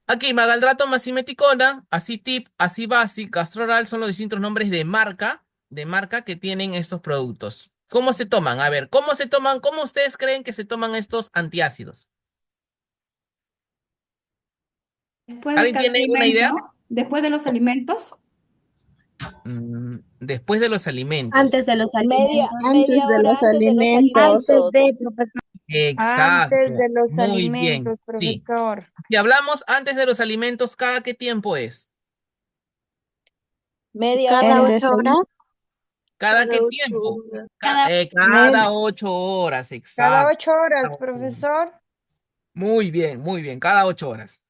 Aquí, Magaldrato, Masimeticona, Acitip, Acibasic, Gastroral son los distintos nombres de marca que tienen estos productos. ¿Cómo se toman? A ver, ¿cómo se toman? ¿Cómo ustedes creen que se toman estos antiácidos? Después de ¿Alguien cada tiene una idea? alimento, después de los alimentos, Después de los alimentos. Antes de los Media, alimentos. media Antes de hora los antes de los alimentos. Antes alimentos. de, profesor. Antes Exacto. de los Muy bien. alimentos, Sí. profesor. Si hablamos antes de los alimentos, ¿cada qué tiempo es? Media Cada El hora. 8 horas. desayuno. ¿Cada Cada qué 8 tiempo? horas. Cada 8 horas, Cada exacto. 8 horas, Cada 8 horas. profesor. Muy bien, cada 8 horas.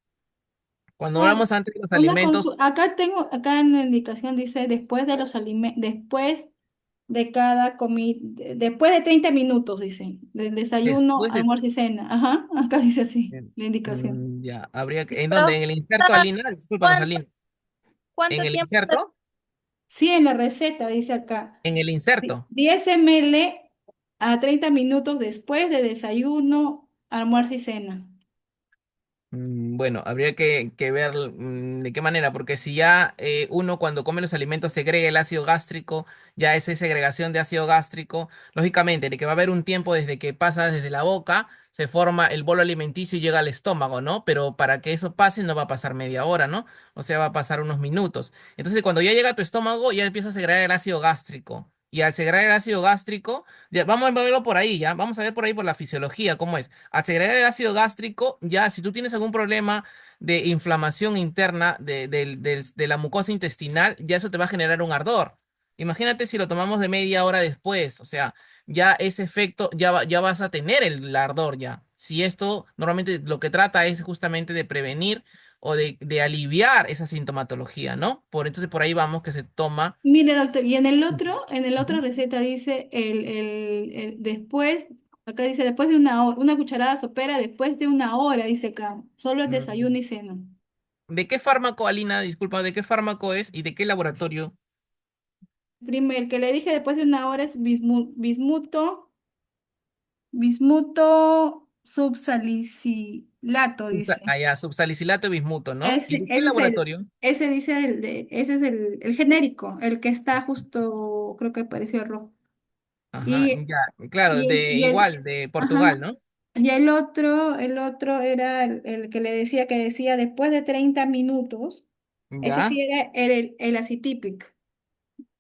Cuando por hablamos antes de los una alimentos, acá en la indicación dice después de los alimentos, después de cada comida, después de 30 minutos, dice, del desayuno, después de... almuerzo y cena. Ajá, acá dice así, la indicación. Ya, habría que... ¿En dónde? Profe, ¿En el inserto, Alina? Discúlpanos, ¿cuánto, Alina. ¿En cuánto el tiempo? inserto? Sí, en la receta dice acá, ¿En el inserto? 10 ml a 30 minutos después de desayuno, almuerzo y cena. Bueno, habría que ver de qué manera, porque si ya uno cuando come los alimentos segrega el ácido gástrico, ya esa segregación de ácido gástrico, lógicamente, de que va a haber un tiempo desde que pasa desde la boca, se forma el bolo alimenticio y llega al estómago, ¿no? Pero para que eso pase no va a pasar media hora, ¿no? O sea, va a pasar unos minutos. Entonces, cuando ya llega a tu estómago, ya empieza a segregar el ácido gástrico. Y al segregar el ácido gástrico, ya, vamos a verlo por ahí, ¿ya? Vamos a ver por ahí por la fisiología, cómo es. Al segregar el ácido gástrico, ya si tú tienes algún problema de inflamación interna de la mucosa intestinal, ya eso te va a generar un ardor. Imagínate si lo tomamos de media hora después, o sea, ya ese efecto, ya vas a tener el ardor ya. Si esto normalmente lo que trata es justamente de prevenir o de aliviar esa sintomatología, ¿no? Entonces por ahí vamos que se toma. Mire, doctor, y en el Ujú. otro receta dice después, acá dice después de una hora, una cucharada sopera después de una hora, dice acá, solo el Mm, desayuno y cena. ¿De qué fármaco, Alina? Disculpa, ¿de qué fármaco es y de qué laboratorio? El que le dije después de una hora es bismuto subsalicilato, dice. Subsalicilato de bismuto, ¿no? ¿Y Ese, de qué ese es laboratorio? ese dice ese es el genérico, el que está justo, creo que apareció rojo. Ajá, Y, ya, claro, de Portugal, ajá, ¿no? y el otro era el que le decía que decía después de 30 minutos, ese Ya, sí era el acitípico,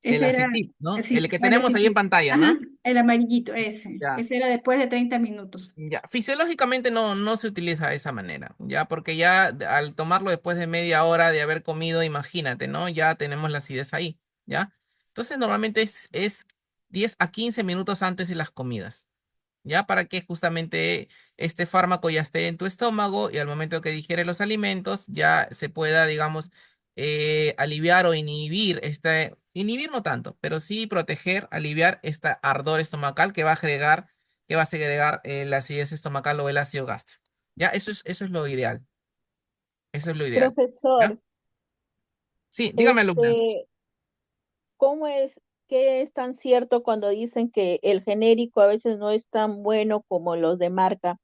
el ese era acitip, ¿no? El sí, que el tenemos ahí en acitípico, pantalla, ajá, ¿no? el amarillito, Ya, ese era después de 30 minutos. ya. Fisiológicamente no se utiliza de esa manera, ya, porque ya al tomarlo después de media hora de haber comido, imagínate, ¿no? Ya tenemos la acidez ahí, ¿ya? Entonces normalmente es 10 a 15 minutos antes de las comidas. ¿Ya? Para que justamente este fármaco ya esté en tu estómago y al momento que digieres los alimentos ya se pueda, digamos, aliviar o inhibir inhibir no tanto, pero sí proteger, aliviar este ardor estomacal que va a segregar la acidez estomacal o el ácido gástrico. ¿Ya? Eso es lo ideal. Eso es lo ideal. ¿Ya? Profesor, Sí, dígame, alumna. este, ¿cómo es, qué es tan cierto cuando dicen que el genérico a veces no es tan bueno como los de marca?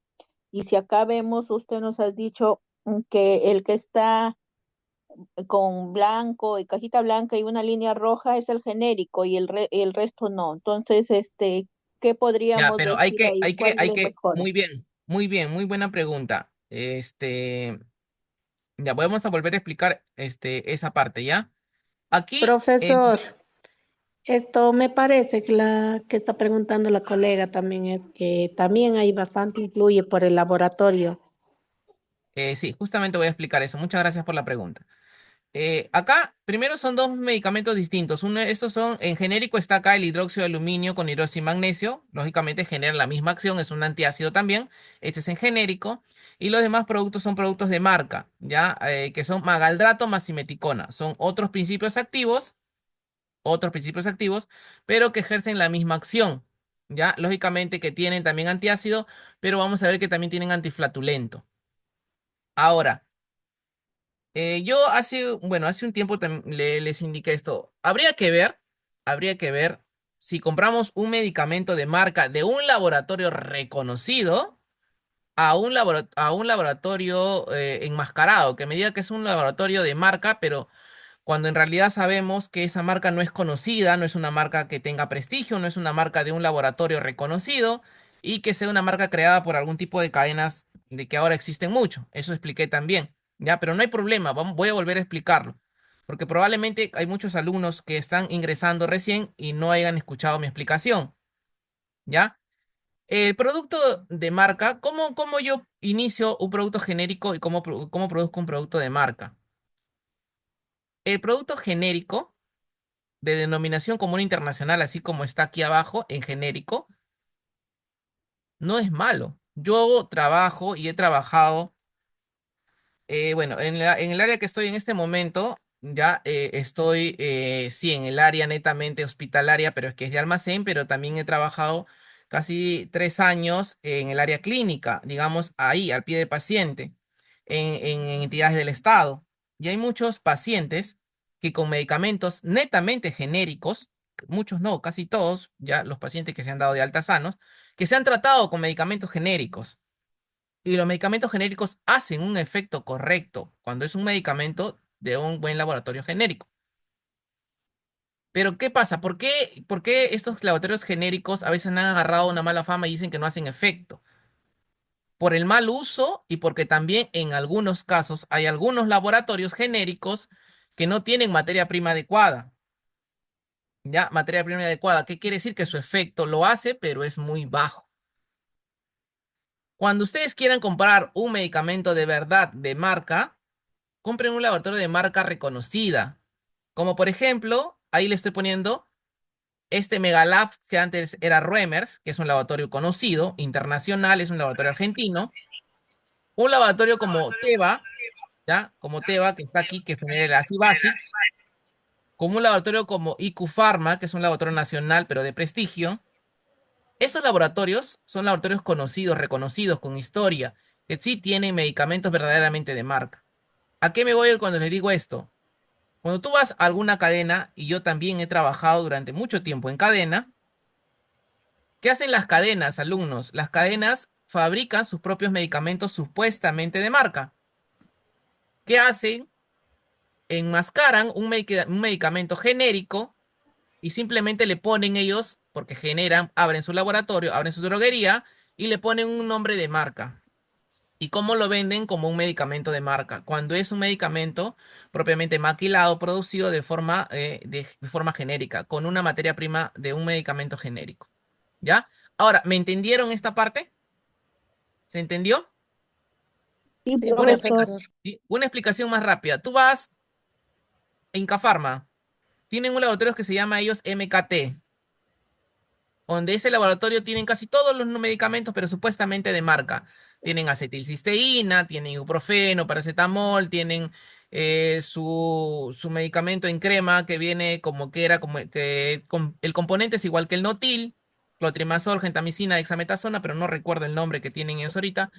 Y si acá vemos, usted nos ha dicho que el que está con blanco y cajita blanca y una línea roja es el genérico y el resto no. Entonces, ¿qué Ya, podríamos pero hay decir que, ahí? hay que, ¿Cuál hay es que, mejor? muy buena pregunta. Ya podemos a volver a explicar esa parte, ¿ya? Aquí, Profesor, esto me parece que la que está preguntando la colega también es que también hay bastante influye por el laboratorio. sí, justamente voy a explicar eso. Muchas gracias por la pregunta. Acá, primero son dos medicamentos distintos. Estos son, en genérico está acá el hidróxido de aluminio con hidróxido y magnesio. Lógicamente generan la misma acción, es un antiácido también. Este es en genérico. Y los demás productos son productos de marca, ¿ya? Que son magaldrato más simeticona. Son otros principios activos, pero que ejercen la misma acción, ¿ya? Lógicamente que tienen también antiácido, pero vamos a ver que también tienen antiflatulento. Ahora, hace un tiempo les indiqué esto. Habría que ver si compramos un medicamento de marca de un laboratorio reconocido, a un laboratorio enmascarado, que me diga que es un laboratorio de marca, pero cuando en realidad sabemos que esa marca no es conocida, no es una marca que tenga prestigio, no es una marca de un laboratorio reconocido y que sea una marca creada por algún tipo de cadenas de que ahora existen mucho. Eso expliqué también, ¿ya? Pero no hay problema, voy a volver a explicarlo, porque probablemente hay muchos alumnos que están ingresando recién y no hayan escuchado mi explicación, ¿ya? El producto de marca, ¿cómo yo inicio un producto genérico y cómo produzco un producto de marca? El producto genérico de denominación común internacional, así como está aquí abajo en genérico, no es malo. Yo trabajo y he trabajado, bueno, en el área que estoy en este momento, ya estoy, sí, en el área netamente hospitalaria, pero es que es de almacén, pero también he trabajado casi 3 años en el área clínica, digamos, ahí, al pie del paciente, en entidades del Estado. Y hay muchos pacientes que con medicamentos netamente genéricos, muchos no, casi todos, ya los pacientes que se han dado de alta sanos, que se han tratado con medicamentos genéricos. Y los medicamentos genéricos hacen un efecto correcto cuando es un medicamento de un buen laboratorio genérico. Pero ¿qué pasa? ¿Por qué estos laboratorios genéricos a veces han agarrado una mala fama y dicen que no hacen efecto? Por el mal uso y porque también en algunos casos hay algunos laboratorios genéricos que no tienen materia prima adecuada. ¿Ya? Materia prima adecuada. ¿Qué quiere decir? Que su efecto lo hace, pero es muy bajo. Cuando ustedes quieran comprar un medicamento de verdad de marca, compren un laboratorio de marca reconocida. Como por ejemplo, ahí le estoy poniendo este Megalabs que antes era Ruemers, que es un laboratorio conocido, internacional, es un laboratorio argentino. Un laboratorio como Teva, ¿ya? Como Teva, que está aquí, que genera el Acibasic. Como un laboratorio como IQ Pharma, que es un laboratorio nacional, pero de prestigio. Esos laboratorios son laboratorios conocidos, reconocidos, con historia, que sí tienen medicamentos verdaderamente de marca. ¿A qué me voy cuando les digo esto? Cuando tú vas a alguna cadena, y yo también he trabajado durante mucho tiempo en cadena, ¿qué hacen las cadenas, alumnos? Las cadenas fabrican sus propios medicamentos supuestamente de marca. ¿Qué hacen? Enmascaran un medicamento genérico y simplemente le ponen ellos, porque generan, abren su laboratorio, abren su droguería y le ponen un nombre de marca. ¿Y cómo lo venden? Como un medicamento de marca, cuando es un medicamento propiamente maquilado, producido de forma genérica, con una materia prima de un medicamento genérico. ¿Ya? Ahora, ¿me entendieron esta parte? ¿Se entendió? Sí, Sí, Una profesor. profesor. explicación, ¿sí? Una explicación más rápida. Tú vas en Cafarma, tienen un laboratorio que se llama ellos MKT, donde ese laboratorio tienen casi todos los medicamentos, pero supuestamente de marca. Tienen acetilcisteína, tienen ibuprofeno, paracetamol, tienen su medicamento en crema que viene como que era como que el componente es igual que el Notil, clotrimazol, gentamicina, dexametasona, pero no recuerdo el nombre que tienen ellos ahorita.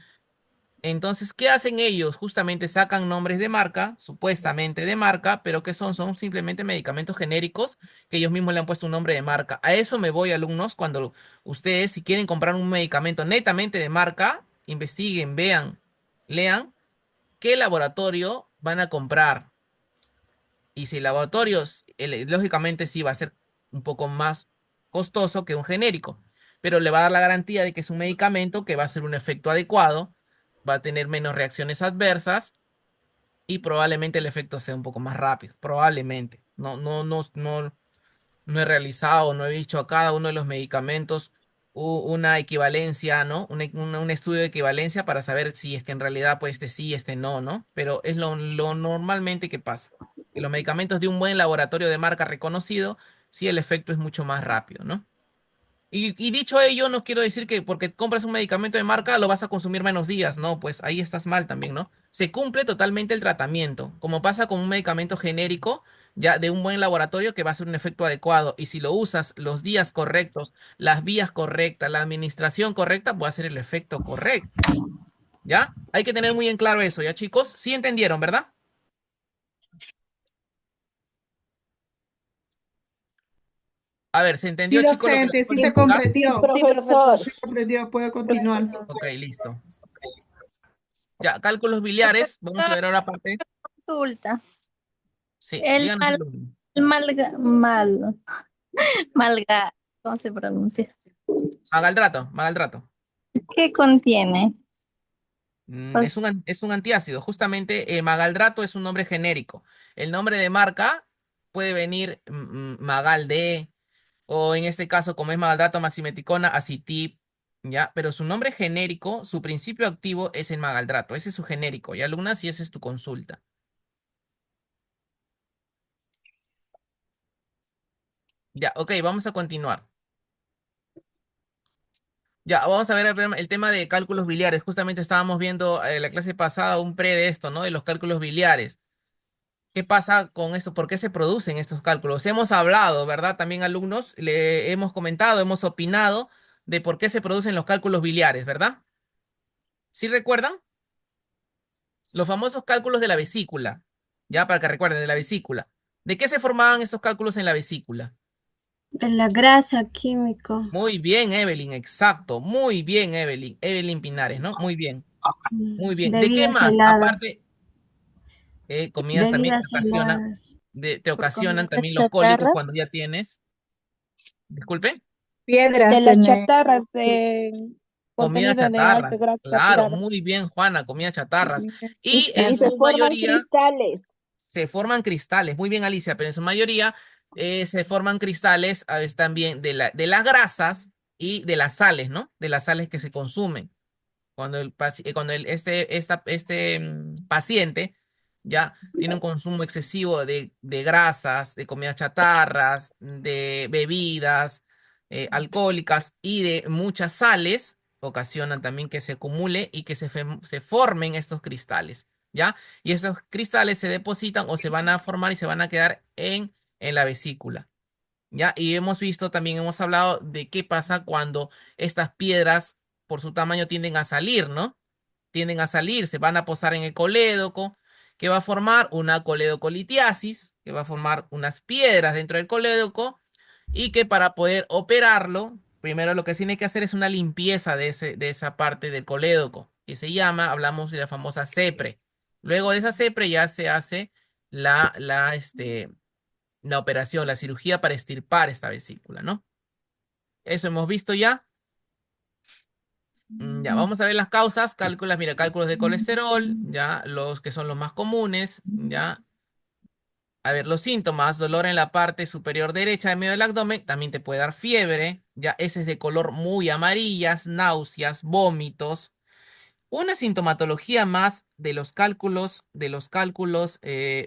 Entonces, ¿qué hacen ellos? Justamente sacan nombres de marca, supuestamente de marca, pero ¿qué son? Son simplemente medicamentos genéricos que ellos mismos le han puesto un nombre de marca. A eso me voy, alumnos, cuando ustedes, si quieren comprar un medicamento netamente de marca, investiguen, vean, lean qué laboratorio van a comprar. Y si el laboratorio, lógicamente sí va a ser un poco más costoso que un genérico, pero le va a dar la garantía de que es un medicamento que va a hacer un efecto adecuado, va a tener menos reacciones adversas y probablemente el efecto sea un poco más rápido. Probablemente. No he realizado, no he dicho a cada uno de los medicamentos una equivalencia, ¿no? Un estudio de equivalencia para saber si es que en realidad, pues este sí, este no, ¿no? Pero es lo normalmente que pasa. Que los medicamentos de un buen laboratorio de marca reconocido, sí el efecto es mucho más rápido, ¿no? Y dicho ello, no quiero decir que porque compras un medicamento de marca lo vas a consumir menos días, no, pues ahí estás mal también, ¿no? Se cumple totalmente el tratamiento, como pasa con un medicamento genérico, ya de un buen laboratorio que va a hacer un efecto adecuado. Y si lo usas los días correctos, las vías correctas, la administración correcta, va a hacer el efecto correcto, ¿ya? Hay que tener muy en claro eso, ¿ya, chicos? Sí entendieron, ¿verdad? A ver, ¿se entendió, Sí, chicos, lo que les docente, acabo sí de se explicar? Sí, comprendió. Sí, profesor. profesor. Sí comprendió, puede continuar. Ok, listo. Ya, cálculos biliares. Vamos a ver ahora parte. Consulta. Sí, El díganos, mal, alumno. malga, ¿cómo se pronuncia? Magaldrato, magaldrato. ¿Qué contiene? Pues, Es un antiácido. Justamente, magaldrato es un nombre genérico. El nombre de marca puede venir Magal D, o en este caso, como es magaldrato masimeticona, acitib, ¿ya? Pero su nombre genérico, su principio activo es el magaldrato. Ese es su genérico, ¿ya, alumnas? Y esa es tu consulta. Ya, ok, vamos a continuar. Ya, vamos a ver el tema de cálculos biliares. Justamente estábamos viendo la clase pasada un pre de esto, ¿no? De los cálculos biliares. ¿Qué pasa con eso? ¿Por qué se producen estos cálculos? Hemos hablado, ¿verdad? También alumnos, le hemos comentado, hemos opinado de por qué se producen los cálculos biliares, ¿verdad? ¿Sí recuerdan? Los famosos cálculos de la vesícula, ya para que recuerden, de la vesícula. ¿De qué se formaban estos cálculos en la vesícula? De la grasa químico. Muy bien, Evelyn, exacto. Muy bien, Evelyn. Evelyn Pinares, ¿no? Muy bien. Muy bien. ¿De qué Bebidas más? heladas. Aparte, comidas también Bebidas te ocasionan, heladas. te por ocasionan comidas también los cólicos chatarras. cuando ya tienes. Disculpe. De Piedras las en el... chatarras de Comidas contenido de alta chatarras. grasa Claro, saturada. muy bien, Juana, comidas chatarras. Y, Y en y se su forman mayoría cristales. se forman cristales. Muy bien, Alicia, pero en su mayoría se forman cristales a veces también de las grasas y de las sales, ¿no? De las sales que se consumen. Cuando este paciente ya tiene un consumo excesivo de grasas, de comidas chatarras, de bebidas alcohólicas y de muchas sales, ocasionan también que se acumule y que se formen estos cristales, ¿ya? Y esos cristales se depositan o se van a formar y se van a quedar en la vesícula. ¿Ya? Y hemos visto, también hemos hablado de qué pasa cuando estas piedras, por su tamaño, tienden a salir, ¿no? Tienden a salir, se van a posar en el colédoco, que va a formar una coledocolitiasis, que va a formar unas piedras dentro del colédoco, y que para poder operarlo, primero lo que tiene que hacer es una limpieza de esa parte del colédoco, que se llama, hablamos de la famosa CEPRE. Luego de esa CEPRE ya se hace la operación, la cirugía para extirpar esta vesícula, ¿no? Eso hemos visto ya. Ya, vamos a ver las causas, cálculos, mira, cálculos de colesterol, ya, los que son los más comunes, ya. A ver, los síntomas, dolor en la parte superior derecha de medio del abdomen, también te puede dar fiebre, ya, ese es de color muy amarillas, náuseas, vómitos. Una sintomatología más de los cálculos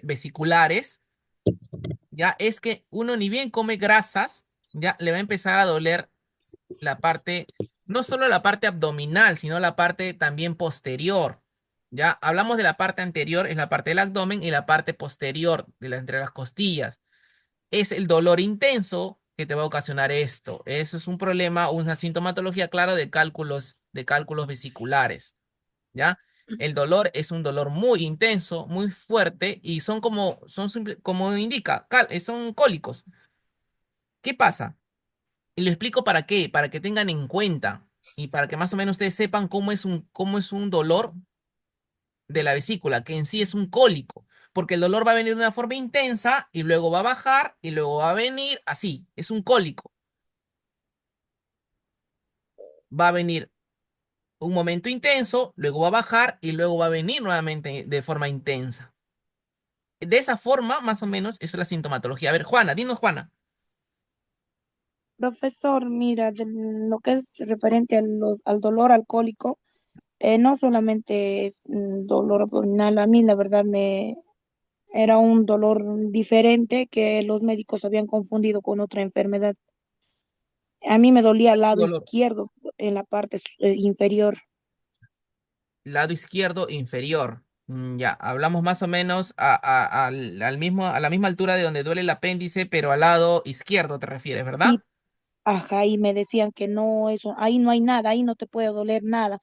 vesiculares, ya, es que uno ni bien come grasas, ya, le va a empezar a doler la parte, no solo la parte abdominal, sino la parte también posterior. Ya hablamos de la parte anterior, es la parte del abdomen, y la parte posterior, entre las costillas. Es el dolor intenso que te va a ocasionar esto. Eso es un problema, una sintomatología, claro, de cálculos vesiculares. ¿Ya? El dolor es un dolor muy intenso, muy fuerte, y como indica, son cólicos. ¿Qué pasa? Y lo explico para qué, para que tengan en cuenta y para que más o menos ustedes sepan cómo es un dolor de la vesícula, que en sí es un cólico, porque el dolor va a venir de una forma intensa y luego va a bajar y luego va a venir así, es un cólico. Va a venir un momento intenso, luego va a bajar y luego va a venir nuevamente de forma intensa. De esa forma, más o menos, eso es la sintomatología. A ver, Juana, dinos, Juana. Profesor, mira, de lo que es referente al dolor alcohólico, no solamente es dolor abdominal, a mí la verdad me era un dolor diferente que los médicos habían confundido con otra enfermedad. A mí me dolía al lado Dolor. izquierdo, en la parte inferior. Lado izquierdo inferior. Ya, hablamos más o menos a la misma altura de donde duele el apéndice, pero al lado izquierdo te refieres, ¿verdad? Sí, ajá, y me decían que no, eso, ahí no hay nada, ahí no te puede doler nada.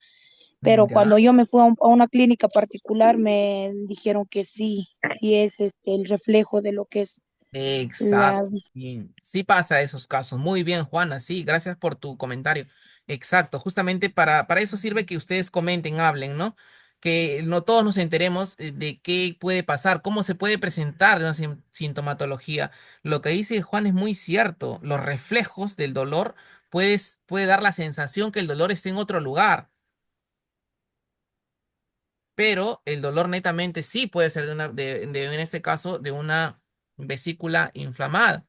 Pero Ya. cuando yo me fui a una clínica particular, me dijeron que sí, sí es el reflejo de lo que es la Exacto, bien. Sí pasa esos casos. Muy bien, Juana, sí, gracias por tu comentario. Exacto, justamente para eso sirve que ustedes comenten, hablen, ¿no? Que no todos nos enteremos de qué puede pasar, cómo se puede presentar una sintomatología. Lo que dice Juan es muy cierto. Los reflejos del dolor puede dar la sensación que el dolor esté en otro lugar, pero el dolor netamente sí puede ser en este caso, de una vesícula inflamada.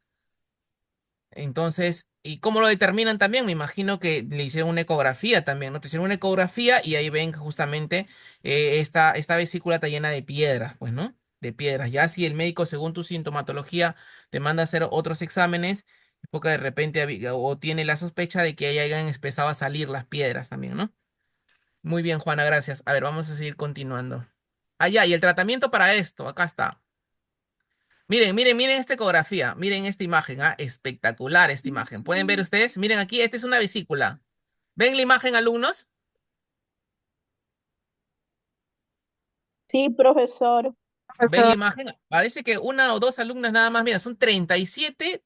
Entonces, ¿y cómo lo determinan también? Me imagino que le hicieron una ecografía también, ¿no? Te hicieron una ecografía y ahí ven que justamente esta vesícula está llena de piedras, pues, ¿no? De piedras. Ya si el médico, según tu sintomatología, te manda a hacer otros exámenes, es porque de repente o tiene la sospecha de que ahí hayan empezado a salir las piedras también, ¿no? Muy bien, Juana, gracias. A ver, vamos a seguir continuando. Y el tratamiento para esto, acá está. Miren, miren, miren esta ecografía, miren esta imagen, espectacular esta imagen. ¿Pueden ver ustedes? Miren aquí, esta es una vesícula. ¿Ven la imagen, alumnos? Sí, profesor. ¿Ven la imagen? Parece que una o dos alumnas nada más. Mira, son 37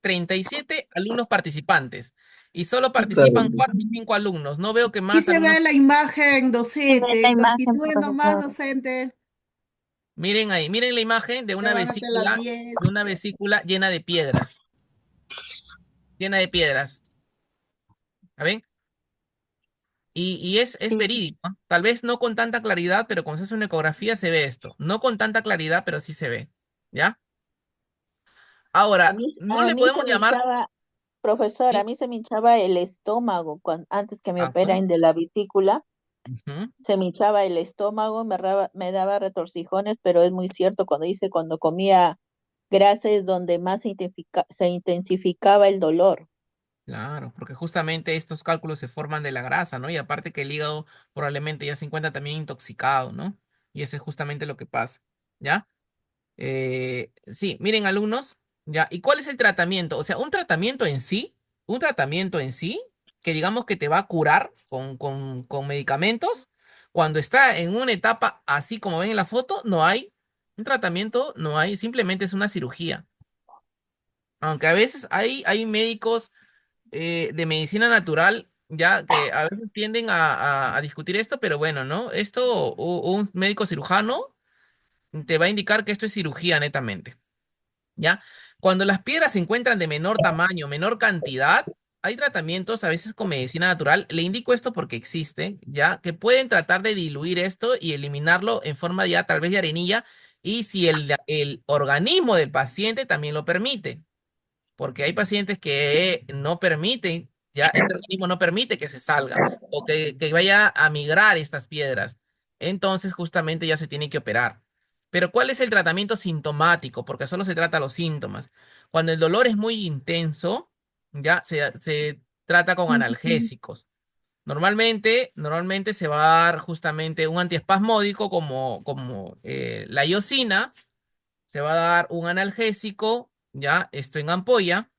alumnos participantes. Y solo participan 4 y 5 alumnos. No veo que Y más se alumnos. ve la imagen, Se ve la docente. imagen, Continúe nomás, profesor. docente. Miren ahí, miren la imagen Levante las 10. de una vesícula llena de piedras. Llena de piedras. ¿La ven? Y es Sí. verídico, ¿no? Tal vez no con tanta claridad, pero cuando se hace una ecografía se ve esto. No con tanta claridad, pero sí se ve. ¿Ya? Ahora, no A le mí podemos se me llamar. hinchaba, profesor, a ¿Sí? mí se me hinchaba el estómago antes que me Exacto. operen de la vesícula. Ujú. Se me hinchaba el estómago, me daba retorcijones, pero es muy cierto cuando comía grasa es donde más se intensificaba el dolor. Claro, porque justamente estos cálculos se forman de la grasa, ¿no? Y aparte que el hígado probablemente ya se encuentra también intoxicado, ¿no? Y eso es justamente lo que pasa. ¿Ya? Sí, miren, alumnos, ya. ¿Y cuál es el tratamiento? O sea, un tratamiento en sí, que digamos que te va a curar con medicamentos, cuando está en una etapa así como ven en la foto, no hay un tratamiento, no hay, simplemente es una cirugía. Aunque a veces hay médicos de medicina natural, ya que a veces tienden a discutir esto, pero bueno, ¿no? Esto, un médico cirujano te va a indicar que esto es cirugía netamente. ¿Ya? Cuando las piedras se encuentran de menor tamaño, menor cantidad, hay tratamientos a veces con medicina natural. Le indico esto porque existen, ¿ya? Que pueden tratar de diluir esto y eliminarlo en forma ya tal vez de arenilla y si el organismo del paciente también lo permite, porque hay pacientes que no permiten, ya este organismo no permite que se salga o que vaya a migrar estas piedras. Entonces, justamente ya se tiene que operar. Pero, ¿cuál es el tratamiento sintomático? Porque solo se trata los síntomas. Cuando el dolor es muy intenso, ya se trata con analgésicos. Normalmente se va a dar justamente un antiespasmódico como la iosina, se va a dar un analgésico, ya esto en ampolla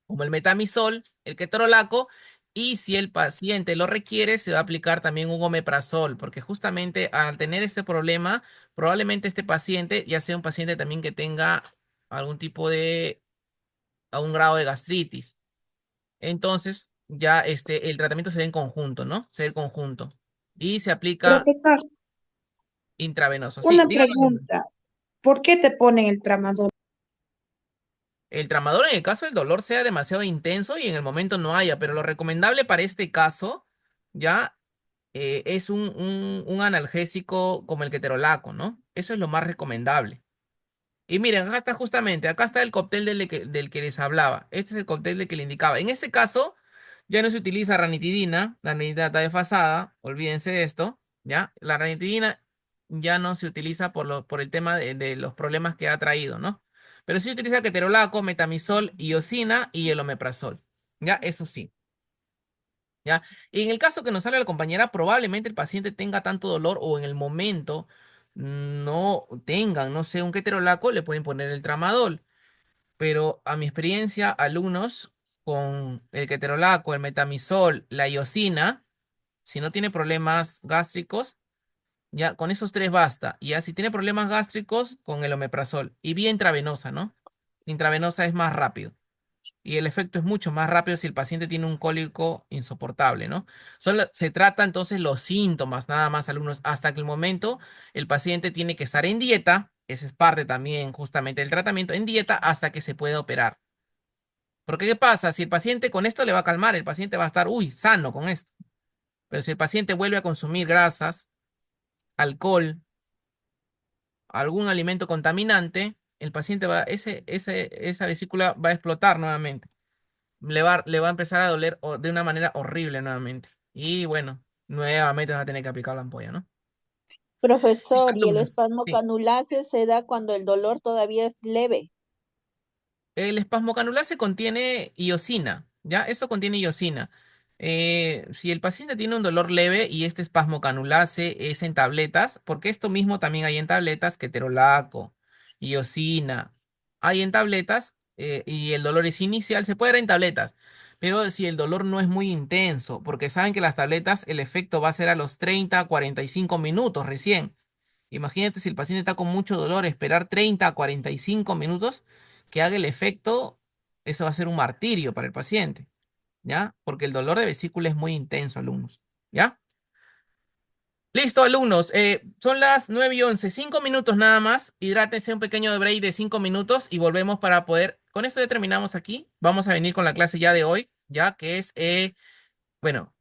como el metamisol, el ketorolaco, y si el paciente lo requiere, se va a aplicar también un omeprazol, porque justamente al tener este problema, probablemente este paciente ya sea un paciente también que tenga algún tipo a un grado de gastritis. Entonces, ya el tratamiento se da en conjunto, ¿no? Se da en conjunto. Y se aplica Profesor, intravenoso. Sí, una dígame. pregunta. ¿Por qué te ponen el tramador? El tramador en el caso del dolor sea demasiado intenso y en el momento no haya, pero lo recomendable para este caso ya es un analgésico como el ketorolaco, ¿no? Eso es lo más recomendable. Y miren, acá está justamente, acá está el cóctel del que les hablaba. Este es el cóctel del que le indicaba. En este caso, ya no se utiliza ranitidina, la ranitidina está desfasada, olvídense de esto, ¿ya? La ranitidina ya no se utiliza por el tema de los problemas que ha traído, ¿no? Pero sí utiliza ketorolaco, metamisol, iosina y el omeprazol, ¿ya? Eso sí. ¿Ya? Y en el caso que nos sale la compañera, probablemente el paciente tenga tanto dolor o en el momento no tengan, no sé, un ketorolaco, le pueden poner el tramadol. Pero a mi experiencia, alumnos con el ketorolaco, el metamisol, la iosina, si no tiene problemas gástricos, ya con esos tres basta. Y ya si tiene problemas gástricos, con el omeprazol. Y vía intravenosa, ¿no? intravenosa es más rápido. Y el efecto es mucho más rápido si el paciente tiene un cólico insoportable, ¿no? Solo se trata entonces los síntomas, nada más, alumnos, hasta que el momento el paciente tiene que estar en dieta, esa es parte también justamente del tratamiento, en dieta hasta que se pueda operar. Porque ¿qué pasa? Si el paciente con esto le va a calmar, el paciente va a estar, uy, sano con esto. Pero si el paciente vuelve a consumir grasas, alcohol, algún alimento contaminante, el paciente va, esa vesícula va a explotar nuevamente. Le va a empezar a doler de una manera horrible nuevamente. Y bueno, nuevamente va a tener que aplicar la ampolla, ¿no? Sí, Profesor, y el alumnos. espasmo Sí. canuláceo se da cuando el dolor todavía es leve. El espasmocanulase contiene iosina, ¿ya? Eso contiene iosina. Si el paciente tiene un dolor leve y este espasmocanulase es en tabletas, porque esto mismo también hay en tabletas, ketorolaco, iosina, hay en tabletas y el dolor es inicial, se puede dar en tabletas, pero si el dolor no es muy intenso, porque saben que las tabletas el efecto va a ser a los 30 a 45 minutos recién. Imagínate si el paciente está con mucho dolor, esperar 30 a 45 minutos que haga el efecto, eso va a ser un martirio para el paciente, ¿ya? Porque el dolor de vesícula es muy intenso, alumnos, ¿ya? Listo, alumnos, son las 9:11, 5 minutos nada más, hidrátense un pequeño break de 5 minutos y volvemos para poder, con esto ya terminamos aquí, vamos a venir con la clase ya de hoy, ya que es, bueno,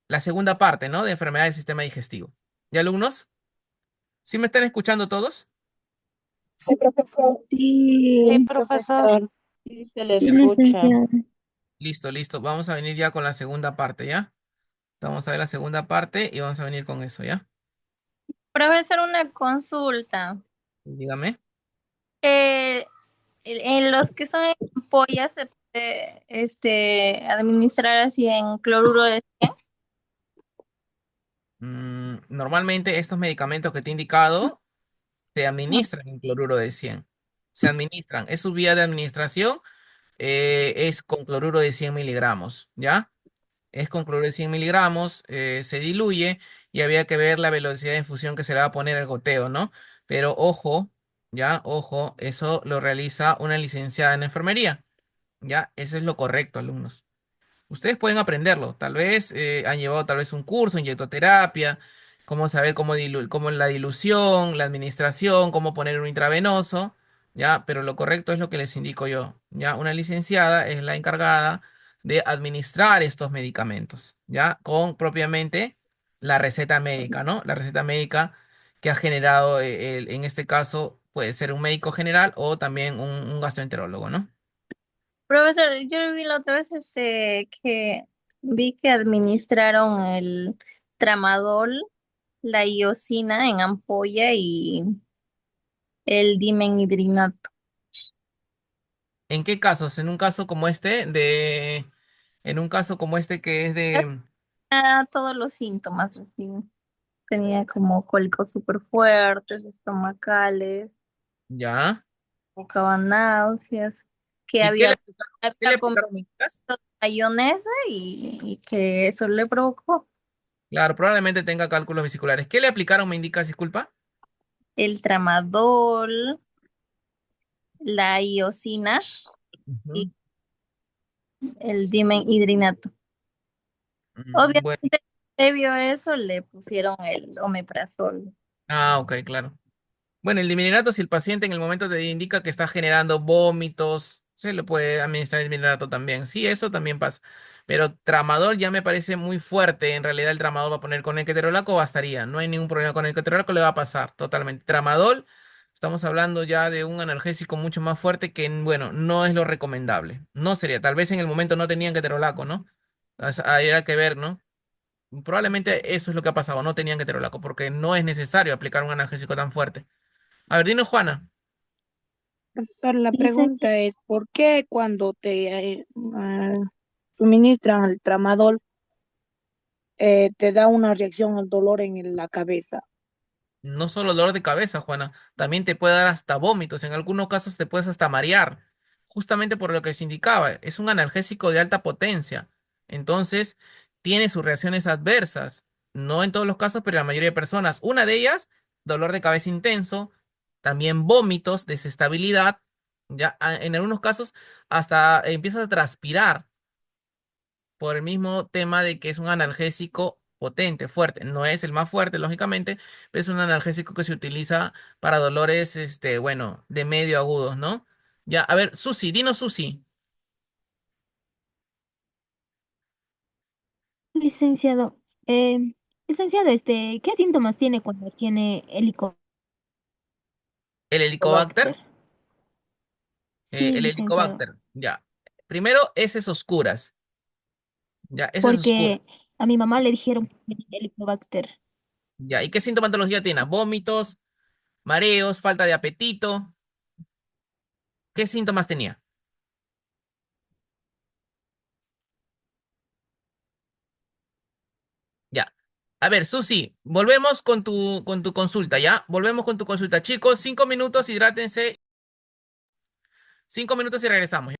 la segunda parte, ¿no? De enfermedades del sistema digestivo. ¿Ya, alumnos? ¿Sí me están escuchando todos? Sí, profesor. Sí, Sí, profesor. profesor. Sí, se le Sí, escucha. licenciada. Listo, listo. Vamos a venir ya con la segunda parte, ¿ya? Vamos a ver la segunda parte y vamos a venir con eso, ¿ya? Profesor, una consulta. Dígame. Eh, en los que son ampollas se puede administrar así en cloruro de zinc. Normalmente estos medicamentos que te he indicado se administran en cloruro de 100. Se administran. Es su vía de administración, es con cloruro de 100 miligramos, ¿ya? Es con cloruro de 100 miligramos, se diluye y había que ver la velocidad de infusión que se le va a poner al goteo, ¿no? Pero ojo, ya, ojo, eso lo realiza una licenciada en enfermería, ¿ya? Eso es lo correcto, alumnos. Ustedes pueden aprenderlo. Tal vez han llevado tal vez un curso, inyectoterapia, cómo saber cómo la dilución, la administración, cómo poner un intravenoso, ¿ya? Pero lo correcto es lo que les indico yo, ¿ya? Una licenciada es la encargada de administrar estos medicamentos, ¿ya? Con propiamente la receta médica, ¿no? La receta médica que ha generado, en este caso, puede ser un médico general o también un gastroenterólogo, ¿no? Profesor, yo vi la otra vez que vi que administraron el tramadol, la iosina en ampolla y el dimenhidrinato. ¿En qué casos? En un caso como este, en un caso como este que es de, Todos los síntomas, así. Tenía como cólicos súper fuertes, estomacales, ya. provocaban náuseas, que ¿Y qué le había comido aplicaron médicas? mayonesa y que eso le provocó Claro, probablemente tenga cálculos vesiculares. ¿Qué le aplicaron, me indicas, disculpa? el tramadol, la iosina y Ujú. el dimenhidrinato. Bueno, Obviamente, previo a eso le pusieron el omeprazol. ok, claro. Bueno, el dimirinato, si el paciente en el momento te indica que está generando vómitos, se le puede administrar el dimirinato también. Sí, eso también pasa. Pero tramadol ya me parece muy fuerte. En realidad el tramadol va a poner con el ketorolaco bastaría. No hay ningún problema con el ketorolaco, le va a pasar totalmente. Tramadol, estamos hablando ya de un analgésico mucho más fuerte que, bueno, no es lo recomendable. No sería. Tal vez en el momento no tenían ketorolaco, ¿no? Ahí era que ver, ¿no? Probablemente eso es lo que ha pasado. No tenían ketorolaco porque no es necesario aplicar un analgésico tan fuerte. A ver, dinos, Juana. Profesor, la Licenciada. pregunta es, ¿por qué cuando te suministran el tramadol te da una reacción al dolor en la cabeza? No solo dolor de cabeza, Juana, también te puede dar hasta vómitos, en algunos casos te puedes hasta marear, justamente por lo que se indicaba, es un analgésico de alta potencia, entonces tiene sus reacciones adversas, no en todos los casos, pero en la mayoría de personas. Una de ellas, dolor de cabeza intenso, también vómitos, desestabilidad, Ya, en algunos casos hasta empiezas a transpirar por el mismo tema de que es un analgésico potente, fuerte. No es el más fuerte, lógicamente, pero es un analgésico que se utiliza para dolores, bueno, de medio agudos, ¿no? Ya, a ver, Susi, dinos Susi. Licenciado, licenciado, ¿qué síntomas tiene cuando tiene El Helicobacter? helicobacter, Sí, el licenciado, helicobacter, ya. Primero, heces oscuras, ya, heces oscuras, porque a mi mamá le dijeron que tenía Helicobacter, ya. ¿Y qué sintomatología tiene? Vómitos, mareos, falta de apetito. ¿Qué síntomas tenía? Ya. A ver, Susi, volvemos con tu consulta, ¿ya? Volvemos con tu consulta. Chicos, 5 minutos, hidrátense. 5 minutos y regresamos.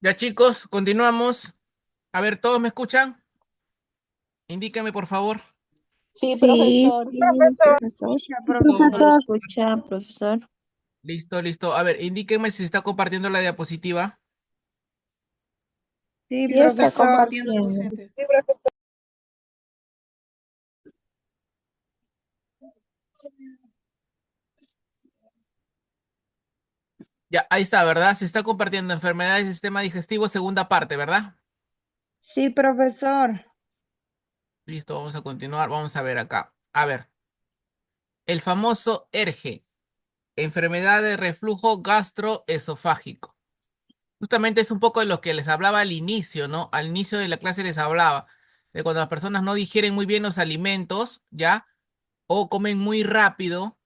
Ya chicos, continuamos. A ver, ¿todos me escuchan? Indíquenme, por favor. Sí, Sí, profesor. sí, profesor. Listo, Lo escucha, profesor. listo, listo. A ver, indíquenme si se está compartiendo la diapositiva. Sí, Sí está profesor. compartiendo. Ya, ahí está, ¿verdad? Se está compartiendo enfermedades del sistema digestivo, segunda parte, ¿verdad? Sí, profesor. Listo, vamos a continuar. Vamos a ver acá. A ver, el famoso ERGE, enfermedad de reflujo gastroesofágico. Justamente es un poco de lo que les hablaba al inicio, ¿no? Al inicio de la clase les hablaba de cuando las personas no digieren muy bien los alimentos, ¿ya? O comen muy rápido,